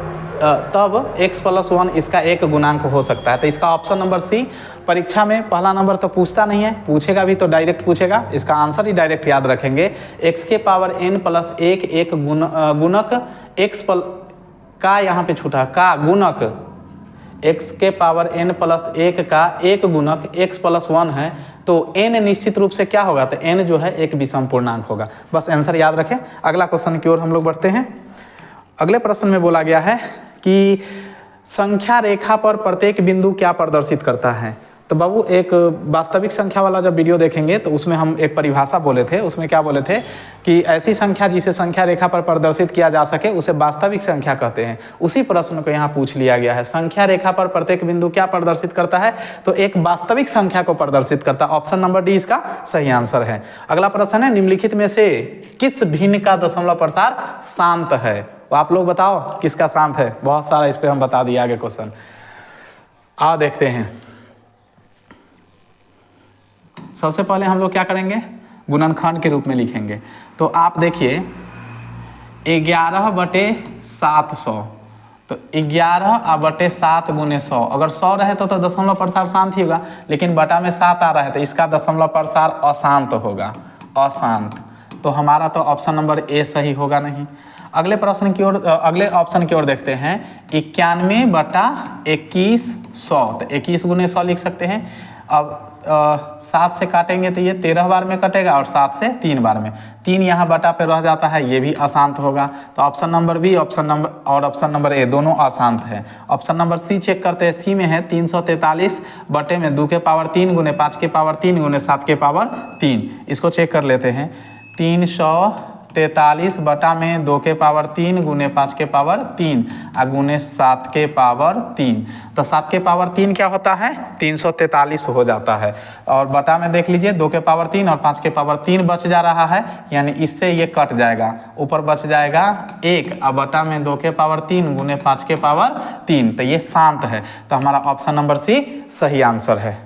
x प्लस 1 इसका एक गुणांक हो सकता है। तो इसका ऑप्शन नंबर सी, परीक्षा में पहला नंबर तो पूछता नहीं है, पूछेगा भी तो डायरेक्ट पूछेगा, इसका आंसर ही डायरेक्ट याद रखेंगे। x के पावर n प्लस 1 एक गुणक x का, यहाँ पे छूटा का गुणक, x के पावर n प्लस 1 का एक गुणक x प्लस 1 है, तो n निश्चित रूप से क्या होगा, तो n जो है एक विषम पूर्णांक होगा। बस आंसर याद रखें। अगला क्वेश्चन की ओर हम लोग बढ़ते हैं। अगले प्रश्न में बोला गया है कि संख्या रेखा पर प्रत्येक बिंदु क्या प्रदर्शित करता है। तो बाबू एक वास्तविक संख्या वाला जब वीडियो देखेंगे तो उसमें हम एक परिभाषा बोले थे, उसमें क्या बोले थे कि ऐसी संख्या जिसे संख्या रेखा पर प्रदर्शित किया जा सके उसे वास्तविक संख्या कहते हैं। उसी प्रश्न को यहाँ पूछ लिया गया है, संख्या रेखा पर प्रत्येक बिंदु क्या प्रदर्शित करता है, तो एक वास्तविक संख्या को प्रदर्शित करता है। ऑप्शन नंबर डी इसका सही आंसर है। अगला प्रश्न है, निम्नलिखित में से किस भिन्न का दशमलव प्रसार शांत है। तो आप लोग बताओ किसका शांत है, बहुत सारा इस पे हम बता दिए आगे क्वेश्चन। आओ देखते हैं। सबसे पहले हम लोग क्या करेंगे, गुणनखंड के रूप में लिखेंगे। तो आप देखिए 11/700, तो 11/7 गुने 100, अगर 100 रहे तो दशमलव प्रसार शांत ही होगा, लेकिन बटा में 7 आ रहा है तो इसका दशमलव प्रसार अशांत होगा, अशांत। तो हमारा तो ऑप्शन नंबर ए सही होगा नहीं। अगले प्रश्न की ओर, अगले ऑप्शन की ओर देखते हैं। 91/2100, तो 21 गुने 100 लिख सकते हैं। अब 7 से काटेंगे तो ये 13 बार में कटेगा और 7 से 3 बार में, 3 यहाँ बटा पे रह जाता है, ये भी अशांत होगा। तो option number B, option number A दोनों अशांत है। ऑप्शन नंबर सी चेक करते हैं। सी में है 343 बटे में 2 के पावर 3 गुने 5 के पावर 3 गुने 7 के पावर 3। इसको चेक कर लेते हैं। 343 बटा में 2 के पावर 3 गुने 5 के पावर 3 गुने 7 के पावर 3। तो 7 के पावर 3 क्या होता है, 343 हो जाता है। और बटा में देख लीजिए 2 के पावर 3 और 5 के पावर 3 बच जा रहा है, यानी इससे ये कट जाएगा, ऊपर बच जाएगा 1 और बटा में 2 के पावर 3 गुने 5 के पावर 3। तो ये शांत है। तो हमारा ऑप्शन नंबर सी सही आंसर है।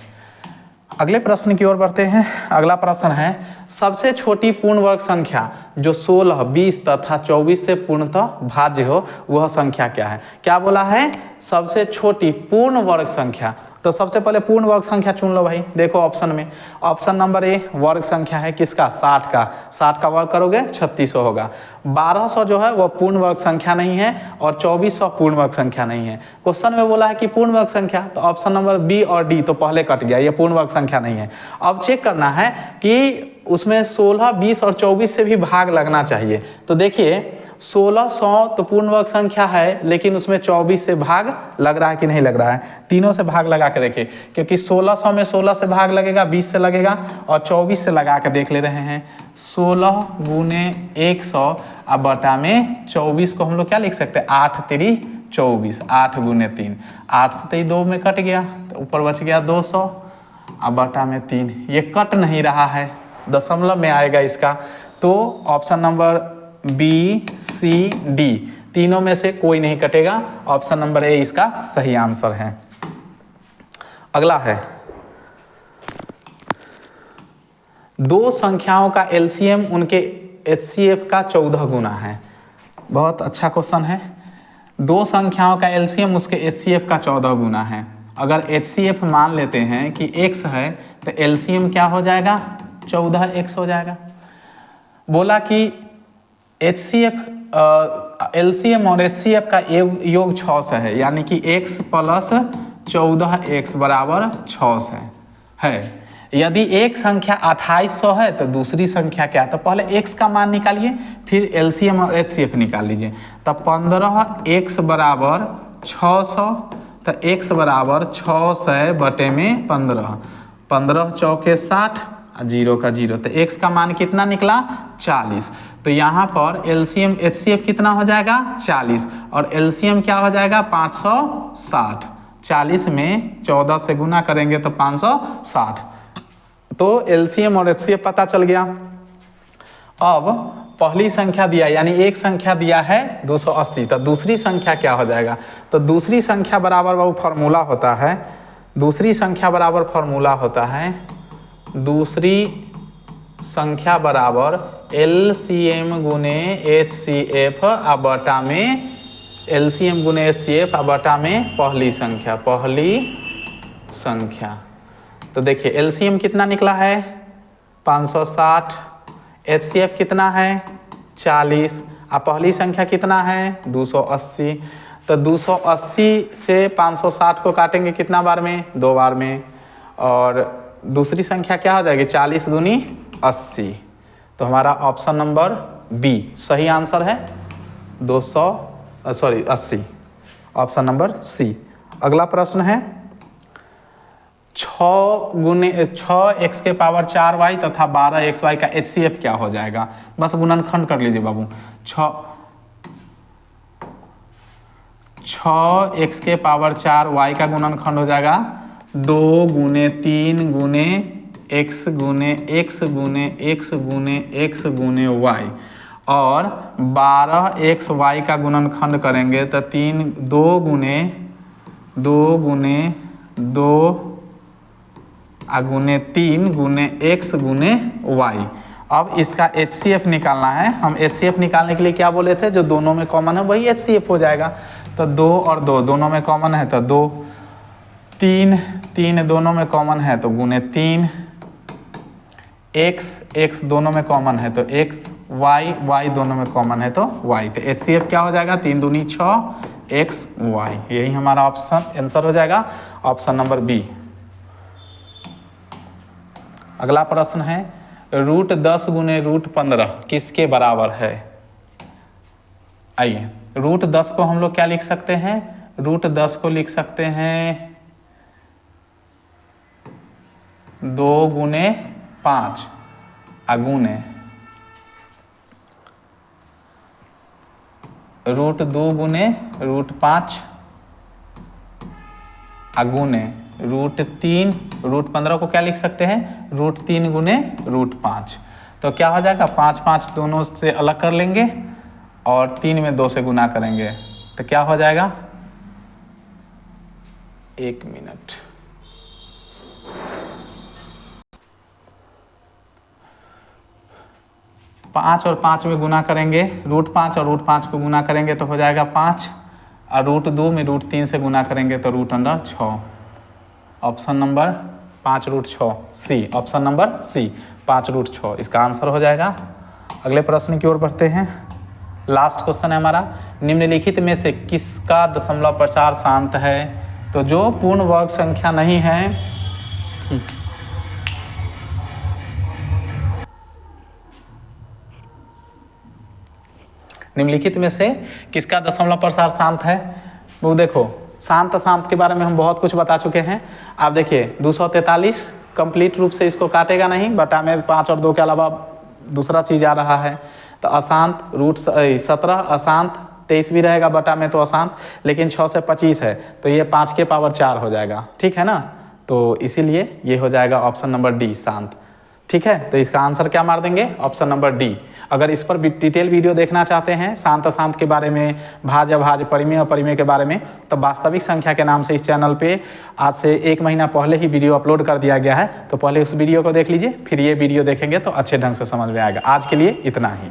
अगले प्रश्न की ओर बढ़ते हैं। अगला प्रश्न है, सबसे छोटी पूर्ण वर्ग संख्या जो 16, 20 तथा 24 से पूर्णतः भाज्य हो वह संख्या क्या है। क्या बोला है, सबसे छोटी पूर्ण वर्ग संख्या। तो सबसे पहले पूर्ण वर्ग संख्या चुन लो भाई। देखो ऑप्शन में, ऑप्शन नंबर ए वर्ग संख्या है किसका, 60 का। 60 का वर्ग करोगे 3600 होगा। 1200 जो है वह पूर्ण वर्ग संख्या नहीं है और 2400 पूर्ण वर्ग संख्या नहीं है। क्वेश्चन में बोला है कि पूर्ण वर्ग संख्या, तो ऑप्शन नंबर बी और डी तो पहले कट गया, ये पूर्ण वर्ग संख्या नहीं है। अब चेक करना है कि उसमें 16, 20 और 24 से भी भाग लगना चाहिए। तो देखिए 1600 तो पूर्ण वर्ग संख्या है, लेकिन उसमें 24 से भाग लग रहा है कि नहीं लग रहा है। तीनों से भाग लगा के देखिए, क्योंकि 1600 में 16 से भाग लगेगा, 20 से लगेगा और 24 से लगा के देख ले रहे हैं। 16 गुने 100 अब बटा में 24 को हम लोग क्या लिख सकते हैं, 8 3 24, 8 गुने 3, 8 से 2 में कट गया तो ऊपर बच गया 200 अब बटा में 3। ये कट नहीं रहा है, दशमलव में आएगा इसका। तो ऑप्शन नंबर बी, सी, डी तीनों में से कोई नहीं कटेगा। ऑप्शन नंबर ए इसका सही आंसर है। अगला है, दो संख्याओं का एलसीएम उनके एचसीएफ का 14 गुना है। बहुत अच्छा क्वेश्चन है। दो संख्याओं का एलसीएम उसके एचसीएफ का 14 गुना है। अगर एचसीएफ मान लेते हैं कि x है तो एलसीएम क्या हो जाएगा, 14x हो जाएगा। बोला कि एचसीएफ एलसीएम और एचसीएफ का योग 600 है, यानी कि x प्लस 14x बराबर 600 है। यदि एक संख्या 2800 है तो दूसरी संख्या क्या है, तो पहले x का मान निकालिए, फिर LCM और HCF निकाल लीजिए। तो 15x बराबर 600, तो x बराबर 600 बटे में 15, 15 चौके 60, जीरो का जीरो, तो x का मान कितना निकला 40। तो यहाँ पर LCM HCF कितना हो जाएगा 40, और LCM क्या हो जाएगा 560। 40 में 14 से गुना करेंगे तो 560, तो LCM और HCF पता चल गया। अब पहली संख्या दिया, यानी एक संख्या दिया है 280, तो दूसरी संख्या क्या हो जाएगा, तो दूसरी संख्या बराबर वो फॉर्मूला होता है, दूसरी संख्या बराबर फॉर्मूला होता है, दूसरी संख्या बराबर LCM गुने HCF बटा में LCM गुने HCF बटा में पहली संख्या, पहली संख्या। तो देखिए LCM कितना निकला है 560, HCF कितना है 40, और पहली संख्या कितना है 280। तो 280 से 560 को काटेंगे कितना बार में, 2 बार में, और दूसरी संख्या क्या हो जाएगी 40 दूनी 80। तो हमारा ऑप्शन नंबर बी सही आंसर है 80, ऑप्शन नंबर सी। अगला प्रश्न है 6x के पावर 4y तथा 12xy का HCF क्या हो जाएगा, बस गुणनखंड कर लीजिए बाबू। 6x के पावर 4y का गुणनखंड हो जाएगा 2 गुने 3 गुने x गुने x गुने x गुने x गुने y, और 12xy का गुणनखंड करेंगे तो 2 गुने 2 गुने 3 गुने x गुने y। अब इसका HCF निकालना है। हम HCF निकालने के लिए क्या बोले थे, जो दोनों में कॉमन है वही HCF हो जाएगा। तो 2 और 2 दोनों में कॉमन है तो 2, 3 दोनों में कॉमन है तो गुने 3, x दोनों में कॉमन है तो x, y दोनों में कॉमन है तो y। तो HCF क्या हो जाएगा 3 दूनी 6 x y, यही हमारा ऑप्शन आंसर हो जाएगा, ऑप्शन नंबर बी। अगला प्रश्न है √10 गुने √15 किसके बराबर है। आइए √10 को हम लोग क्या लिख सकते हैं, √10 को लिख सकते हैं 2 गुने 5 अगुने √2 गुने √5 अगुने √3, √15 को क्या लिख सकते हैं √3 गुने √5। तो क्या हो जाएगा 5 दोनों से अलग कर लेंगे और 3 में 2 से गुना करेंगे तो क्या हो जाएगा, 1 मिनट, 5 और 5 में गुना करेंगे, √5 और √5 को गुना करेंगे तो हो जाएगा 5, और √2 में √3 से गुना करेंगे तो √6। ऑप्शन नंबर 5√6 सी, ऑप्शन नंबर सी 5√6 इसका आंसर हो जाएगा। अगले प्रश्न की ओर बढ़ते हैं। लास्ट क्वेश्चन है हमारा, निम्नलिखित में से किसका दशमलव प्रसार शांत है। तो जो पूर्ण वर्ग संख्या नहीं है, निम्नलिखित में से किसका दशमलव प्रसार शांत है। वो देखो शांत के बारे में हम बहुत कुछ बता चुके हैं। आप देखिए 243 कंप्लीट रूप से इसको काटेगा नहीं, बटा में 5 और 2 के अलावा दूसरा चीज़ आ रहा है। तो अशांत √17, अशांत 23 भी रहेगा बटा में तो अशांत, लेकिन 6 से 25 है तो ये 5 के पावर 4 हो जाएगा, ठीक है ना। तो इसीलिए ये हो जाएगा ऑप्शन नंबर डी शांत, ठीक है। तो इसका आंसर क्या मार देंगे, ऑप्शन नंबर डी। अगर इस पर डिटेल वीडियो देखना चाहते हैं शांत अशांत के बारे में, भाज्य अभाज्य, परिमेय अपरिमेय के बारे में, तो वास्तविक संख्या के नाम से इस चैनल पे आज से 1 महीना पहले ही वीडियो अपलोड कर दिया गया है। तो पहले उस वीडियो को देख लीजिए, फिर ये वीडियो देखेंगे तो अच्छे ढंग से समझ में आएगा। आज के लिए इतना ही।